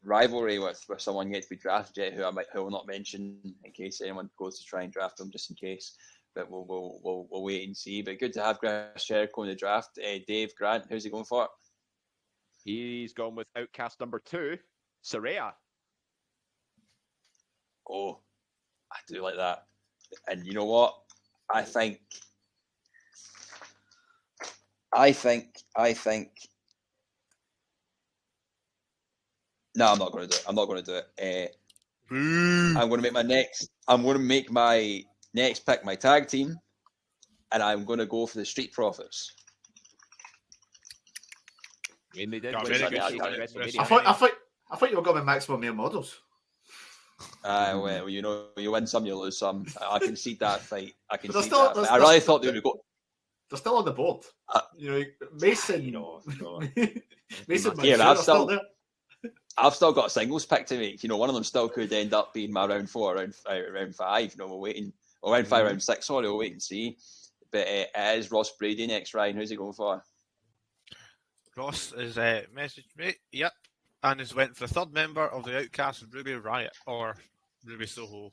rivalry with someone yet to be drafted yet, who I will not mention in case anyone goes to try and draft them, just in case. But we'll wait and see. But good to have Chris Jericho in the draft. Dave, Grant, who's he going for? He's gone with Outcast number 2, Saraya. Oh, I do like that. And you know what? I think. No, I'm not going to do it. I'm going to make my next pick my tag team, and I'm going to go for the Street Profits. I mean, they did Yeah, win very the good. WrestleMania. I thought you were going with Maximum Male Models. Well, you know, you win some, you lose some. I can see that fight. I But really thought they would go. They're still on the board. Mason. Mason. Yeah, Mansour I've are still there. I've still got a singles pick to make. You know, one of them still could end up being my round 4, round 5. You know, we're waiting. Or round 5, round 6. Sorry, we'll wait and see. But it is Ross Brady next. Ryan, who's he going for? Ross is messaged me. Yep, and has went for the third member of the Outcast, Ruby Riot or Ruby Soho.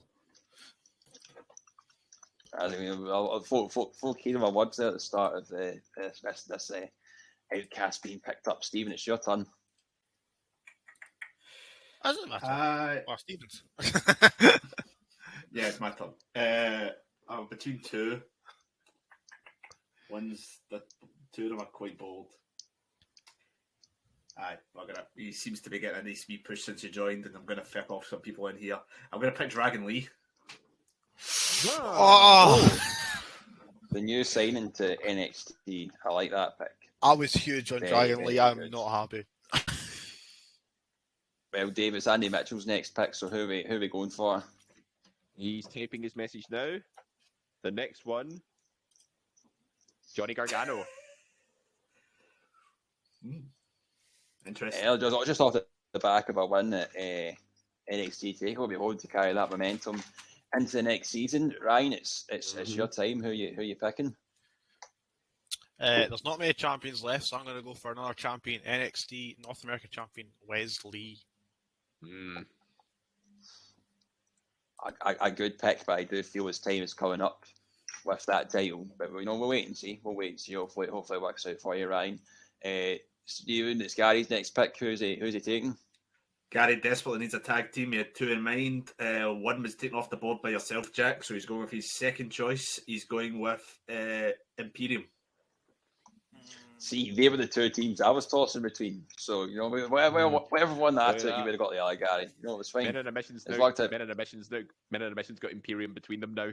I mean, full key to my words there at the start of this Outcast being picked up. Stephen, it's your turn. Doesn't matter. Stevens. Yeah, it's my turn. I'm between 2. The 2 of them are quite bold. Aye, bugger it. He seems to be getting a nice wee push since he joined, and I'm going to flip off some people in here. I'm going to pick Dragon Lee. Oh, The new signing to NXT. I like that pick. I was huge on Very, Dragon very Lee. I'm good. not happy. Well, Dave, it's Andy Mitchell's next pick, so who are we going for? He's typing his message now. The next one, Johnny Gargano. Interesting. Just off the back of a win at NXT TakeOver, we hope to carry that momentum into the next season. Ryan, it's your time. Who you picking? There's not many champions left, so I'm going to go for another champion, NXT North American champion, Wes Lee. A good pick, but I do feel his time is coming up with that title. But we'll wait and see. Hopefully it works out for you, Ryan. Steven, it's Gary's next pick. Who's he taking? Gary desperately needs a tag team. He had two in mind. One was taken off the board by yourself, Jack, so he's going with his second choice. He's going with Imperium. See, they were the two teams I was tossing between. So, you know, whatever one that I took, you would have got the other Gary. You know, it was fine. Men in emissions It's now. worked out. Men in emissions now. Men in emissions got Imperium between them now.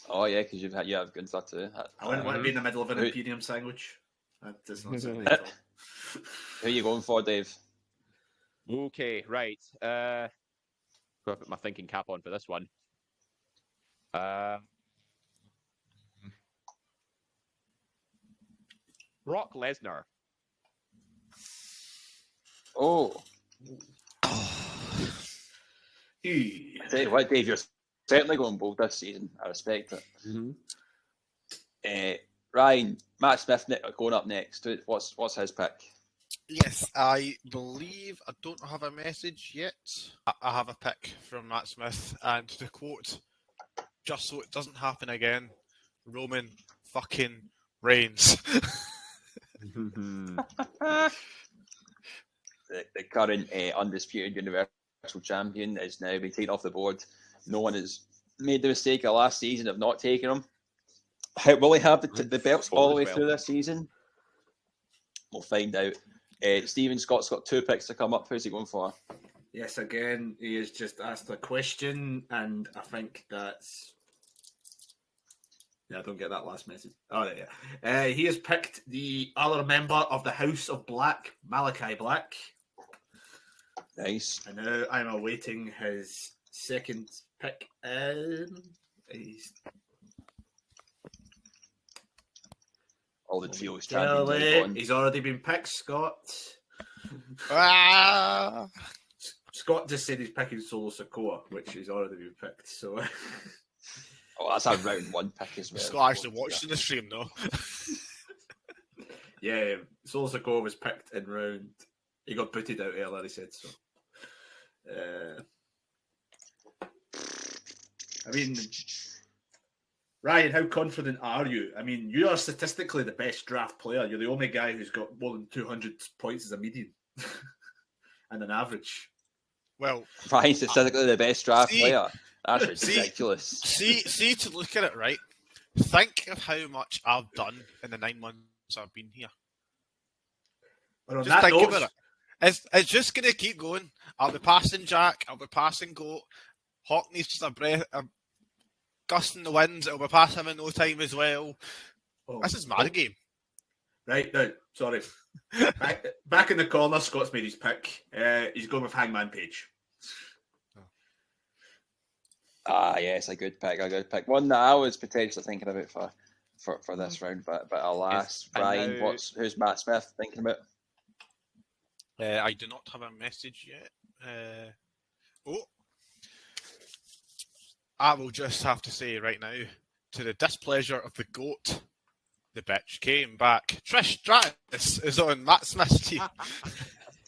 Oh, yeah, because you've had Gunther too. I wouldn't want to be in the middle of an Imperium sandwich. That does not sound right at all. Who are you going for, Dave? Okay, right. Gotta put my thinking cap on for this one. Brock Lesnar. Oh. Eee. I tell you what, Dave, you're certainly going bold this season. I respect it. Ryan, Matt Smith going up next. What's his pick? Yes, I believe I don't have a message yet. I have a pick from Matt Smith, and to quote, just so it doesn't happen again, Roman fucking Reigns. The current undisputed Universal Champion is now been taken off the board. No one has made the mistake of last season of not taking him. Will he have the belts all the way through this season? We'll find out. Stephen Scott's got two picks to come up. Who's he going for? Yes, again, he has just asked a question, and I think that's... Yeah, I don't get that last message. Oh, yeah. He has picked the other member of the House of Black, Malachi Black. Nice. And now I'm awaiting his second pick. All the trios champions are gone. He's already been picked, Scott. Ah! Scott just said he's picking Solo Sikoa, which he's already been picked. So, Oh, that's a round one pick as well. Scott actually watching the stream though. yeah, Solo Sikoa was picked in round. He got booted out earlier, he said so. I mean, Ryan, how confident are you? I mean, you are statistically the best draft player. You're the only guy who's got more than 200 points as a median and an average. Well, Ryan's statistically the best draft player. That's ridiculous. See to look at it, right? Think of how much I've done in the 9 months I've been here. But Just think about it. It's just going to keep going. I'll be passing Jack. I'll be passing Goat. Hockney's just a gust in the winds. It'll be past him in no time as well. Oh. This is my game. Right, now, sorry. Back in the corner, Scott's made his pick. He's going with Hangman Page. Ah, yes, a good pick. One that I was potentially thinking about for this round, but alas, Ryan, who's Matt Smith thinking about? I do not have a message yet. I will just have to say right now, to the displeasure of the GOAT, the bitch came back. Trish Stratus is on Matt Smith's team.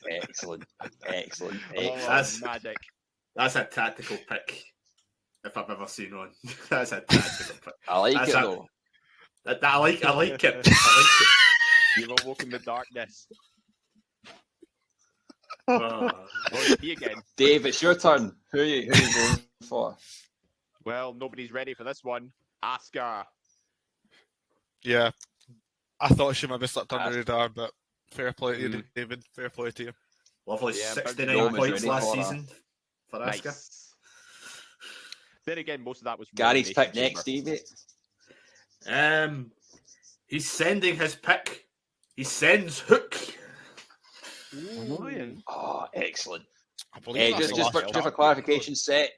Excellent. That's magic. That's a tactical pick, if I've ever seen one. That's a tactical pick. I like it though. I like it. I like it. You've awoken the darkness. Oh. He again. Dave, it's your turn. Who are you going for? Well, nobody's ready for this one. Asuka. Yeah. I thought she might have slipped under the radar, but fair play to you, David. Fair play to you. Lovely, Yeah, 69 points last season for Asuka. Nice. Then again, most of that was Gary's pick next, Stevie. He's sending his pick. He sends Hook. Oh, excellent. I believe Just for clarification, set.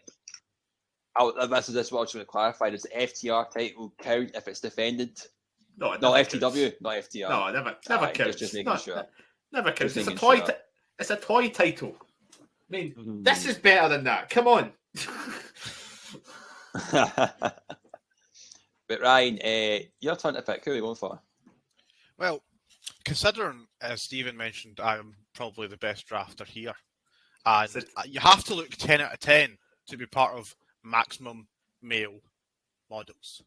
This is what I was going to clarify. Does the FTR title count if it's defended? No, it No, never FTW, counts. not FTR. No, never counts. Just making sure. Never counts. Just It's a making toy. sure. It's a toy title. I mean, this is better than that. Come on. But Ryan, your turn to pick. Who are you going for? Well, considering, as Stephen mentioned, I'm probably the best drafter here. And you have to look 10 out of 10 to be part of maximum male models.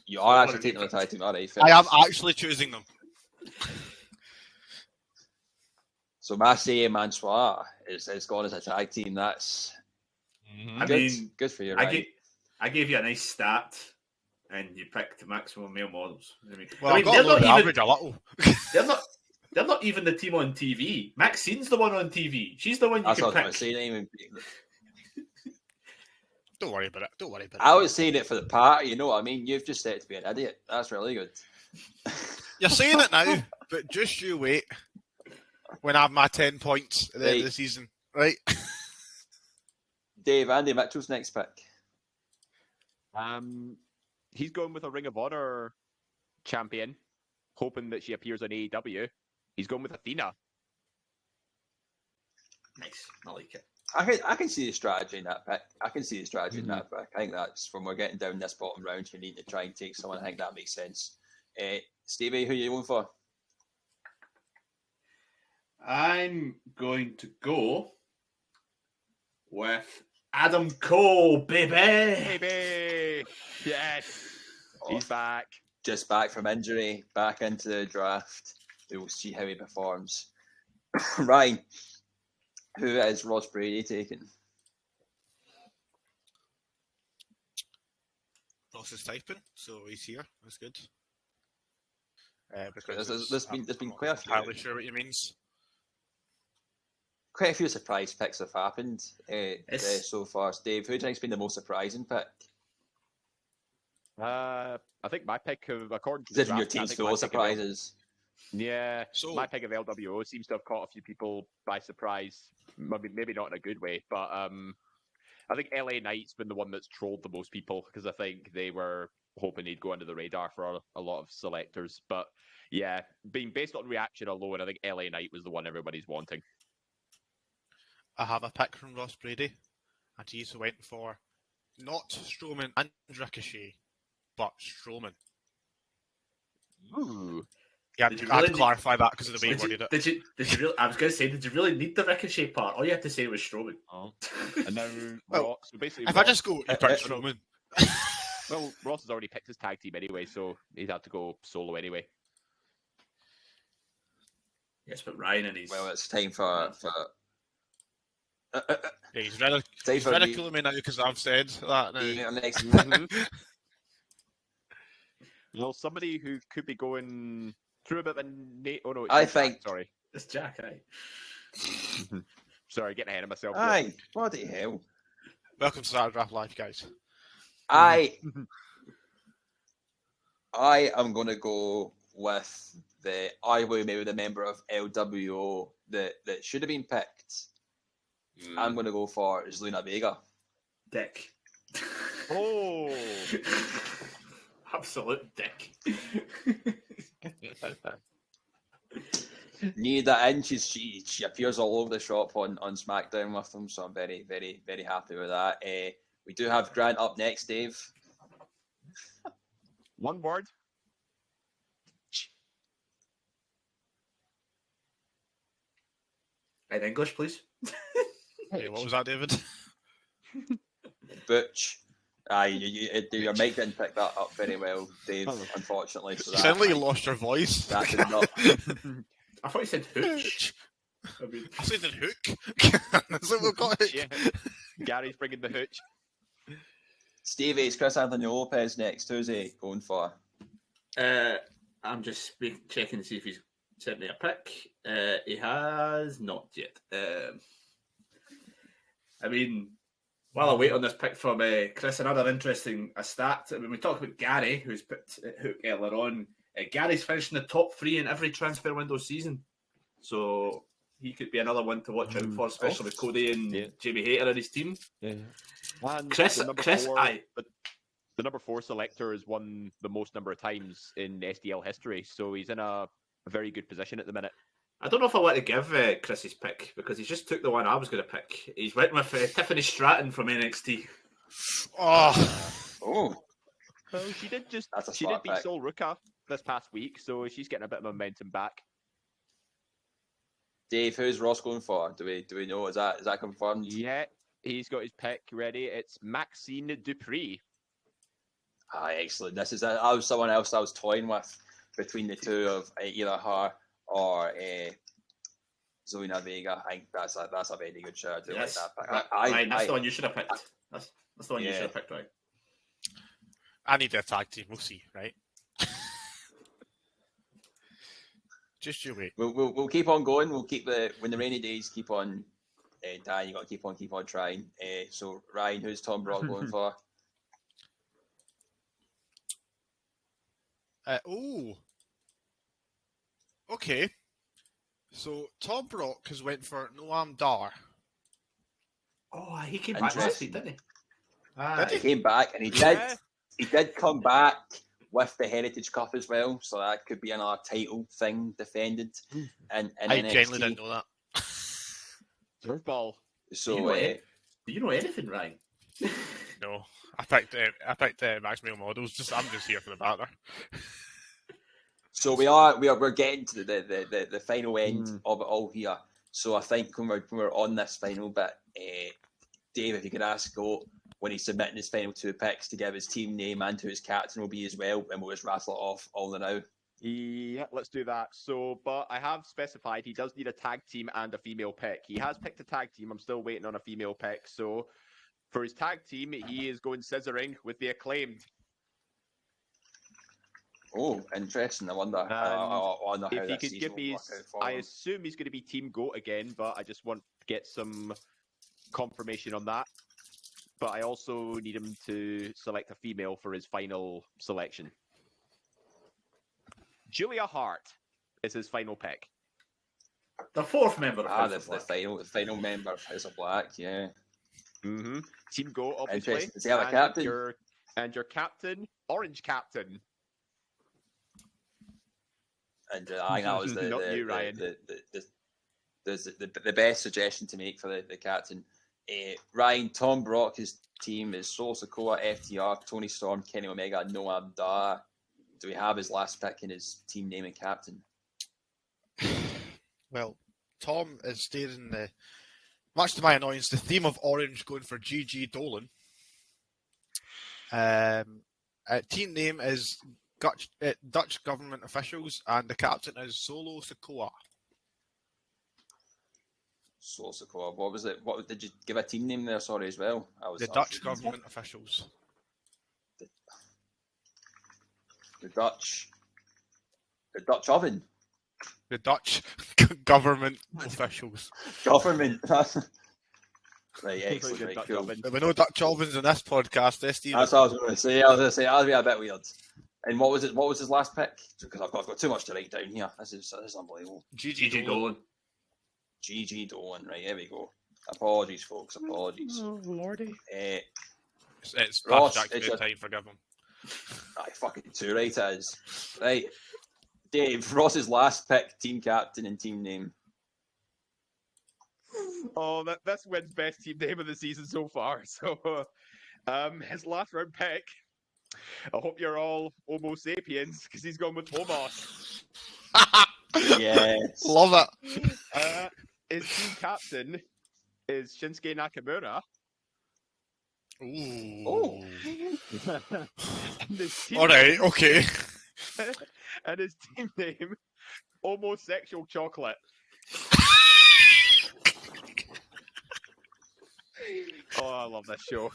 You are actually taking the tag team, alright? I am actually choosing them. So Massey and Mansoir is gone as a tag team. That's I good. mean, Good for you, Ryan. I gave you a nice stat, and you picked maximum male models. Well, I've got to lower the average a little. They're not even the team on TV. Maxine's the one on TV. She's the one you That's can what I pick. was saying. Don't worry about it. Don't worry about it. I was saying it for the party. You know what I mean? You've just said it to be an idiot. That's really good. You're saying it now, but just you wait when I have my 10 points at the end of the season, right? Dave, Andy Mitchell's next pick. He's going with a Ring of Honor champion, hoping that she appears on AEW. He's going with Athena. Nice. I like it. I can see the strategy in that pick. I think that's when we're getting down this bottom round, you need to try and take someone. I think that makes sense. Stevie, who are you going for? I'm going to go with Adam Cole, baby. Baby! Yes! He's back. Just back from injury, back into the draft. We will see how he performs. Ryan, who is Ross Brady taking? Ross is typing, so he's here. That's good. There's been quite a few. Entirely sure what he means. Quite a few surprise picks have happened so far. Dave, who do you think's been the most surprising pick? I think my pick, according to Is your team's full of surprises? Yeah, So, my pick of LWO seems to have caught a few people by surprise. Maybe not in a good way, but I think LA Knight's been the one that's trolled the most people because I think they were hoping he'd go under the radar for a lot of selectors. But yeah, being based on reaction alone, I think LA Knight was the one everybody's wanting. I have a pick from Ross Brady, and he's went for not Strowman and Ricochet, but Strowman. Ooh. Yeah, I had to clarify that because of the way he worded it. Did you really? I was going to say, did you really need the Ricochet part? All you had to say was Strowman. Oh. And now Well, Ross. So basically, If Ross, I just go, you pick Strowman. well, Ross has already picked his tag team anyway, so he's had to go solo anyway. Yes, but Ryan and his. Well, it's time for Yeah, he's ridiculing me now because I've said that now. your next. Well, somebody who could be going through a bit of a... Oh, no, I think- Sorry. It's Jack, aye. Sorry, getting ahead of myself. Aye, bloody hell! Welcome to Saturday Draft Live, guys. I am going to go with maybe the member of LWO that should have been picked. I'm going to go for Zelina Vega. Dick. Oh! Absolute dick. Need that in. She appears all over the shop on SmackDown with them, so I'm very, very, very happy with that. We do have Grant up next, Dave. One word. In English, please. Hey, what was that, David? Butch. Your mic didn't pick that up very well, Dave, unfortunately. So You sound like you lost your voice. that did not. I thought you said hooch. I mean, I said the hook. That's what we've got. Yeah. Gary's bringing the hooch. Stevie, it's Chris Anthony Lopez next. Who's he going for? I'm just checking to see if he's sent me a pick. He has not yet. I mean, while I wait on this pick from Chris, another interesting stat. When we talk about Gary, who's picked Hook earlier on, Gary's finishing the top 3 in every transfer window season. So he could be another one to watch out for, especially with Cody and Jamie Hayter in his team. Yeah. And Chris, the number 4 selector has won the most number of times in SDL history, so he's in a very good position at the minute. I don't know if I want to give Chris's pick because he's just took the one I was going to pick. He's went with Tiffany Stratton from NXT. Oh, Well, she did That's a beat smart pick. Sol Ruka this past week, so she's getting a bit of momentum back. Dave, who's Ross going for? Do we know? Is that confirmed? Yeah, he's got his pick ready. It's Maxine Dupree. Excellent. This is I was someone else I was toying with between the two of either her or Zelina Vega. I think that's a very good shout. I do Yes, like that. Ryan, that's the one you should have picked. That's the one you Yeah. should have picked, right? I need a tag team. We'll see, right? Just you wait. We'll keep on going. We'll keep when the rainy days keep on dying. You got to keep on trying. So Ryan, who's Tom Brock going for? Okay. So Tom Brock has went for Noam Dar. Oh, he came back last week, didn't he? He came back, and he did come back with the Heritage Cup as well, so that could be another title thing defended. And I genuinely didn't know that. Curveball. So do you know anything, Ryan? No, I picked Max Male Models. I'm just here for the banter. So we're getting to the final end of it all here. So I think when we're on this final bit, Dave, if you could ask Goat when he's submitting his final 2 picks to give his team name and who his captain will be as well, and we'll just rattle it off all in now. Yeah, let's do that. So, but I have specified he does need a tag team and a female pick. He has picked a tag team. I'm still waiting on a female pick. So, for his tag team, he is going scissoring with the Acclaimed. Oh, interesting. I wonder how if he this could season give will me, work out for I him. assume he's going to be Team Goat again, but I just want to get some confirmation on that. But I also need him to select a female for his final selection. Julia Hart is his final pick. The 4th member of House the of Black. final member of House of Black, yeah. Mm-hmm. Team Goat, obviously. Interesting. Does he have a captain? Your captain, Orange Captain. And I think that was Not you, Ryan. the best suggestion to make for the captain. Ryan, Tom Brock, his team is Solo Sikoa, FTR, Tony Storm, Kenny Omega, Noam Dar. Do we have his last pick in his team name and captain? Well, Tom is steering much to my annoyance, the theme of Orange going for Gigi Dolan. Team name is Dutch government officials, and the captain is Solo Sikoa. Solo Sikoa. What was it? What did you give a team name there? Sorry, as well. The Dutch government officials. The Dutch oven. The Dutch government officials. Government. Right, excellent. Right, cool. There were no Dutch ovens in this podcast, Steve. That's what I was going to say. That would be a bit weird. And what was it? What was his last pick? Because I've got too much to write down here. This is unbelievable. Gigi Dolan. Gigi Dolan. Right, here we go. Apologies, folks. Apologies. Oh, lordy. It's Ross, past Jack's bedtime, forgive him. Aye, fucking too right it is. Right. Dave, Ross's last pick, team captain and team name. Oh, that's Wynn's best team name of the season so far. So, his last round pick. I hope you're all Homo sapiens because he's gone with Homos. Yes. Love it. His team captain is Shinsuke Nakamura. Ooh. Oh. All right. Okay. And his team name, Homosexual Chocolate. Oh, I love this show.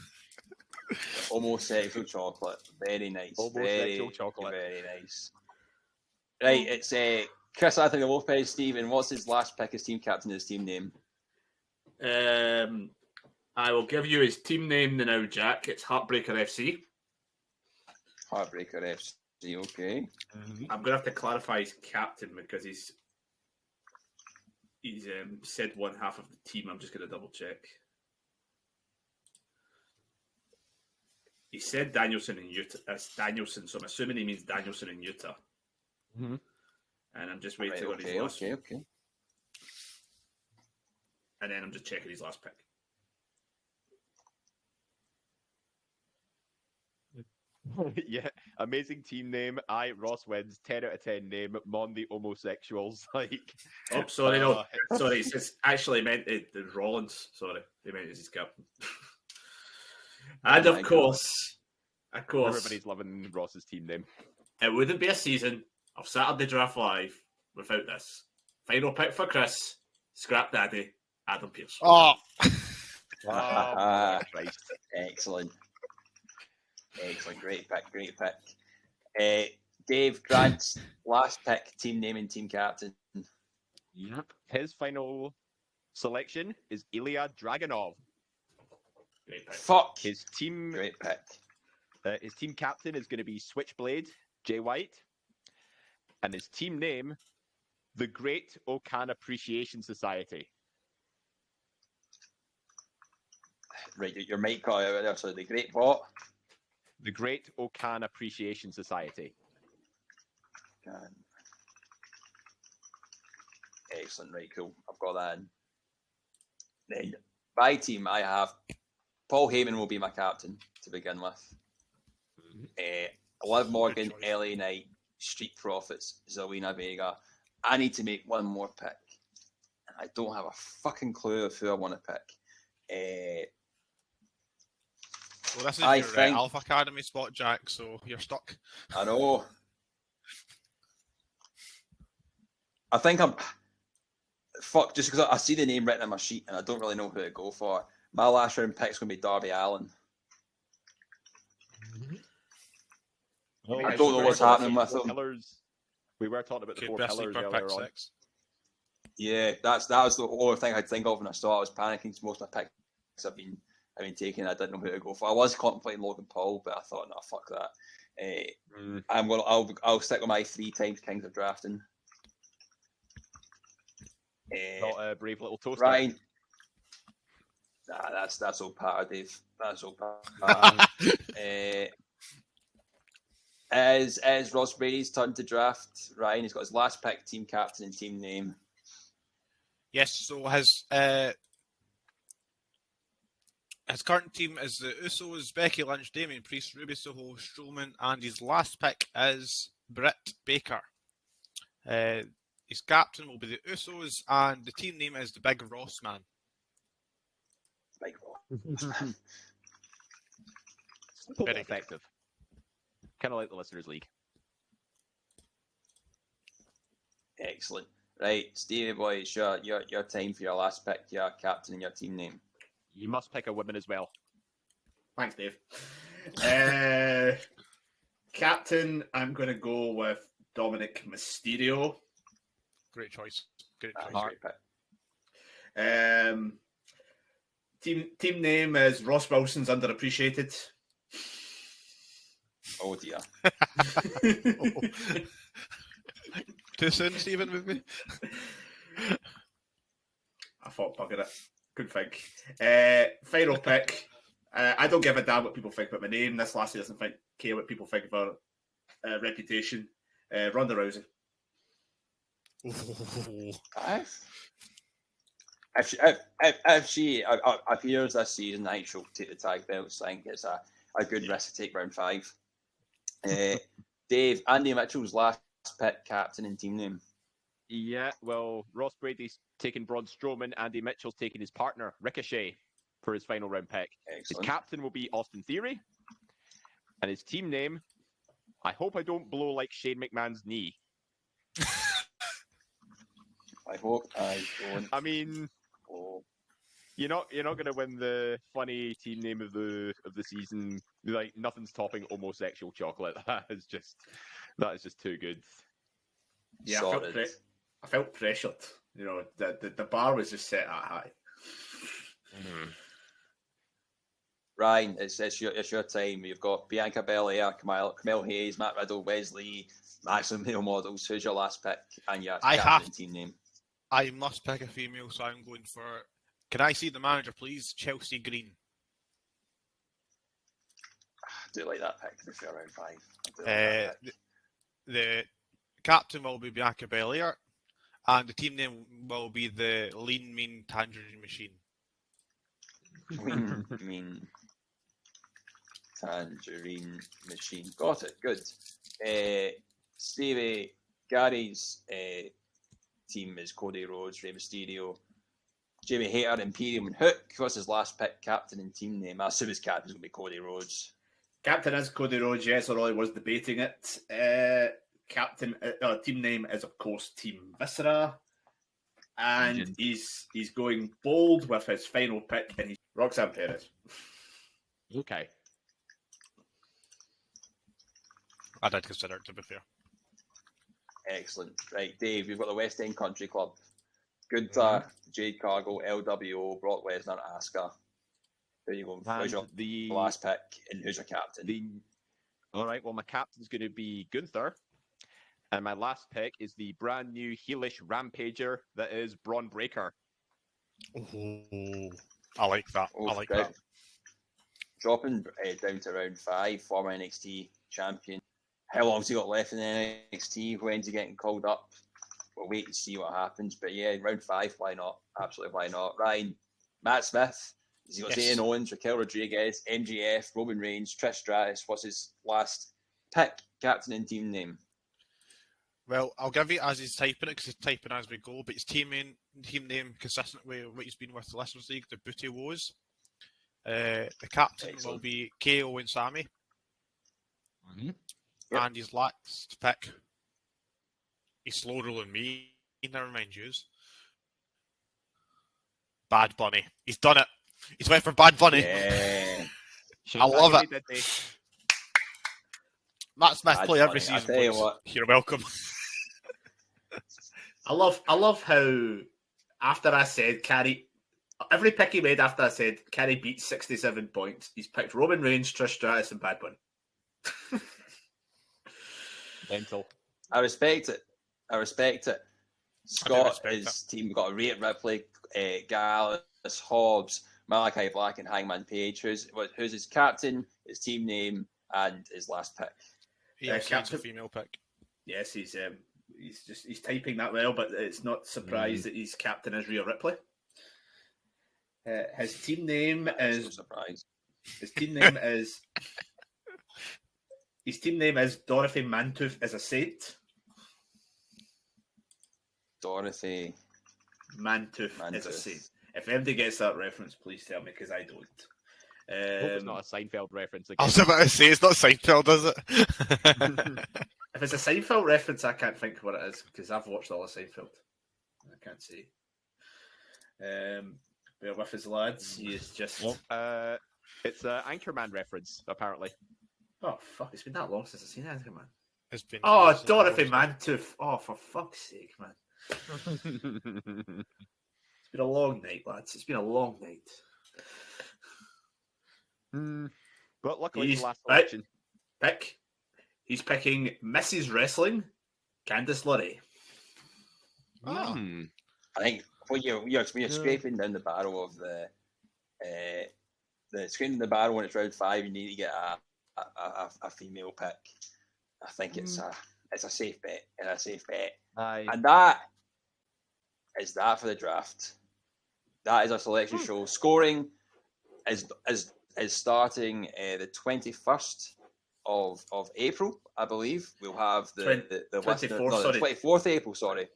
Homosexual chocolate. Very nice. Homosexual chocolate. Very nice. Right, it's Chris Anthony Lopez. Stephen, what's his last pick as team captain, his team name? I will give you his team name now, Jack. It's Heartbreaker FC. Heartbreaker FC, okay. I'm going to have to clarify his captain because he's said one half of the team. I'm just going to double check. He said Danielson in Utah. That's Danielson, so I'm assuming he means Danielson in Utah. Mm-hmm. And I'm just waiting on his last. Okay. And then I'm just checking his last pick. Yeah, amazing team name. Ross wins. 10 out of 10 name. Mon the homosexuals. Like, oh, sorry, no, sorry. It's actually meant the Rollins. Sorry, they meant it's his captain. And of course, everybody's loving Ross's team name. It wouldn't be a season of Saturday Draft Live without this. Final pick for Chris. Scrap Daddy, Adam Pearce. Oh, Oh, Christ. Excellent. Great pick. Dave, Grant's last pick, team name and team captain. Yep. His final selection is Ilya Dragunov. Great pick. Fuck. His team Great pick. His team captain is going to be Switchblade, Jay White. And his team name, the Great Okan Appreciation Society. Right, your mic got out there, so the great what? The Great Okan Appreciation Society. Excellent, right, cool. I've got that in. Then, my team, I have Paul Heyman will be my captain to begin with. Liv Morgan, choice. LA Knight, Street Profits, Zelina Vega. I need to make one more pick. And I don't have a fucking clue of who I want to pick. well, this is I your think- Alpha Academy spot, Jack. So you're stuck. I know. I think I'm... Fuck, just because I see the name written on my sheet and I don't really know who to go for. My last round pick's going to be Darby Allin. I don't know what's happening with him. We were talking about the Could four be a pillars sleeper earlier pick on. 6. Yeah, that was the only thing I'd think of when I saw it. I was panicking because most of my picks I've been taking. I didn't know who to go for. I was contemplating Logan Paul, but I thought, no, fuck that. I'll stick with my 3 times Kings of Drafting. Not a brave little toaster. Ryan. Nah, that's all part of Dave. That's all part. As Ross Brady's turn to draft, Ryan has got his last pick, team captain and team name. Yes. So his current team is the Usos, Becky Lynch, Damian Priest, Ruby Soho, Strowman, and his last pick is Britt Baker. His captain will be the Usos, and the team name is the Big Ross Man. Big Ross. Simple but Very good. effective. Kind of like the Listeners League. Excellent. Right, Stevie boy, it's your time for your last pick, your captain and your team name. You must pick a woman as well. Thanks, Dave. Captain, I'm going to go with Dominic Mysterio. Great choice. Great That's choice. a great pick. Team name is Ross Wilson's Underappreciated. Oh dear. Too soon, Stephen, maybe? I thought, bugger it. Couldn't think. Final pick. I don't give a damn what people think about my name. This lassie doesn't care what people think of her reputation. Ronda Rousey. If she appears this season, I think she'll take the tag belts. I think it's a good risk to take round 5. Dave, Andy Mitchell's last pick, captain and team name. Yeah, well, Ross Brady's taking Braun Strowman. Andy Mitchell's taking his partner, Ricochet, for his final round pick. Excellent. His captain will be Austin Theory. And his team name, I hope I don't blow like Shane McMahon's knee. I hope I don't. I mean, you're not going to win the funny team name of the season. Like, nothing's topping homosexual chocolate. That is just too good. Yeah, Sorted. I felt pressured. You know, the bar was just set at high. Mm-hmm. Ryan, it's your time. You've got Bianca Belair, Camille Hayes, Matt Riddle, Wesley, Maximum Male Models. Who's your last pick and your captain team name? I must pick a female, so I'm going for... Can I see the manager, please? Chelsea Green. I do like that pick, to be fair, round 5. The captain will be Bianca Belair, and the team name will be the Lean Mean Tangerine Machine. Lean Mean Tangerine Machine. Got it, good. Stevie, Gary's team is Cody Rhodes, Rey Mysterio, Jamie Hayter, Imperium, and Hook. What's his last pick, captain and team name? I assume his captain's going to be Cody Rhodes. Captain is Cody Rhodes, yes, or I was debating it. Team name is, of course, Team Viscera. And Legend. he's going bold with his final pick, and he's Roxanne Perez. Okay. I did consider it, to be fair. Excellent. Right, Dave, you've got the West End Country Club. Gunther, Mm-hmm. Jade Cargill, LWO, Brock Lesnar, Asuka. There you go. Who's your And the last pick, and who's your captain? All right. Well, my captain's going to be Gunther, and my last pick is the brand new heelish rampager that is Braun Breaker. Oh, I like that. I like right. that. Dropping down to round 5, former NXT champion. How long's he got left in NXT? When's he getting called up? We'll wait and see what happens. But yeah, round 5, why not? Absolutely, why not? Ryan, Matt Smith. He's got Yes. Zayn Owens, Raquel Rodriguez, MJF, Roman Reigns, Trish Stratus. What's his last pick, captain and team name? Well, I'll give you as he's typing it because he's typing as we go, but his team name consistent with what he's been with the Listeners League, the Booty Woes. The captain Excellent. will be KO and Sammy. Mm-hmm. Yep. And his last pick, he's slow rolling me, never mind yous. Bad Bunny. He's done it. He's went for Bad Bunny. Yeah. I love it. Did they? Matt Smith Bad play every Bunny. I season. tell you boys. what. You're welcome. I love how after I said Carrie, every pick he made after I said Carrie beats 67 points, he's picked Roman Reigns, Trish Stratus, and Bad Bunny. Mental. I respect it. Scott, respect his team got Rhea Ripley, Gallus, Hobbs, Malachi Black, and Hangman Page. Who's his captain, his team name, and his last pick? He also needs a captain- female pick. Yes, he's typing that well, but it's not surprised that he's captain is Rhea Ripley. His team name No is surprise. his team name is his team name is Dorothy Mantooth as a saint. Dorothy Mantooth as a Mantooth. saint. If anybody gets that reference, please tell me because I don't. Hope it's not a Seinfeld reference I again. was about to say, it's not Seinfeld, is it? If it's a Seinfeld reference, I can't think what it is because I've watched all of Seinfeld. I can't say. Bear with his lads. He is just. It's an Anchorman reference, apparently. Oh fuck! It's been that long since I've seen anything, man. It's been Oh, years since I Dorothy watched it. Mantooth. Oh, for fuck's sake, man! It's been a long night, lads. It's been a long night. But luckily, He's the last right. selection. Pick. He's picking Mrs. Wrestling, Candice LeRae. Ah. I think when you're scraping down the barrel of the scraping the barrel when it's round 5, you need to get a female pick. I think it's a safe bet. Aye. And that is that for the draft. That is our selection show. Scoring is starting the 21st of April, I believe. We'll have the 24th April, sorry.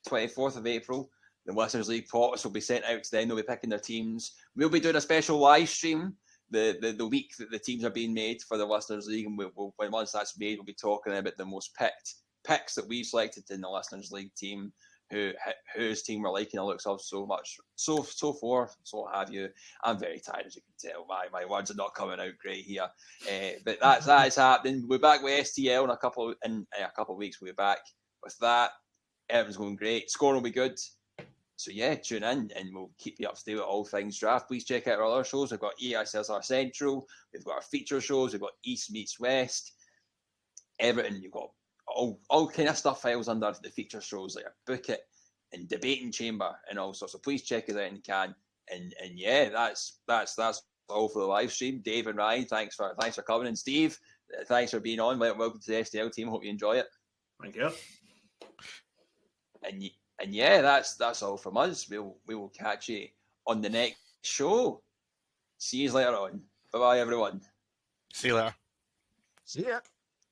24th of April. The Listeners League pots will be sent out to them. They'll be picking their teams. We'll be doing a special live stream the week that the teams are being made for the Listeners League, and once that's made, we'll be talking about the most picked picks that we've selected in the Listeners League team, whose team we're liking the looks of so much, so forth, so what have you. I'm very tired, as you can tell. My words are not coming out great here, but that is happening. We're back with STL in a couple of weeks. We'll be back with that. Everything's going great. Scoring will be good. So yeah, tune in and we'll keep you up to date with all things draft. Please check out our other shows. We've got ESSR Central. We've got our feature shows. We've got East Meets West. Everything. You've got all kind of stuff files under the feature shows like Book It and Debating Chamber and all sorts. So please check us out when you can. And yeah, that's all for the live stream. Dave and Ryan, thanks for coming. And Steve, thanks for being on. Welcome to the STL team. Hope you enjoy it. Thank you. And yeah, that's all from us. We will catch you on the next show. See you later on. Bye bye, everyone. See you later. See ya.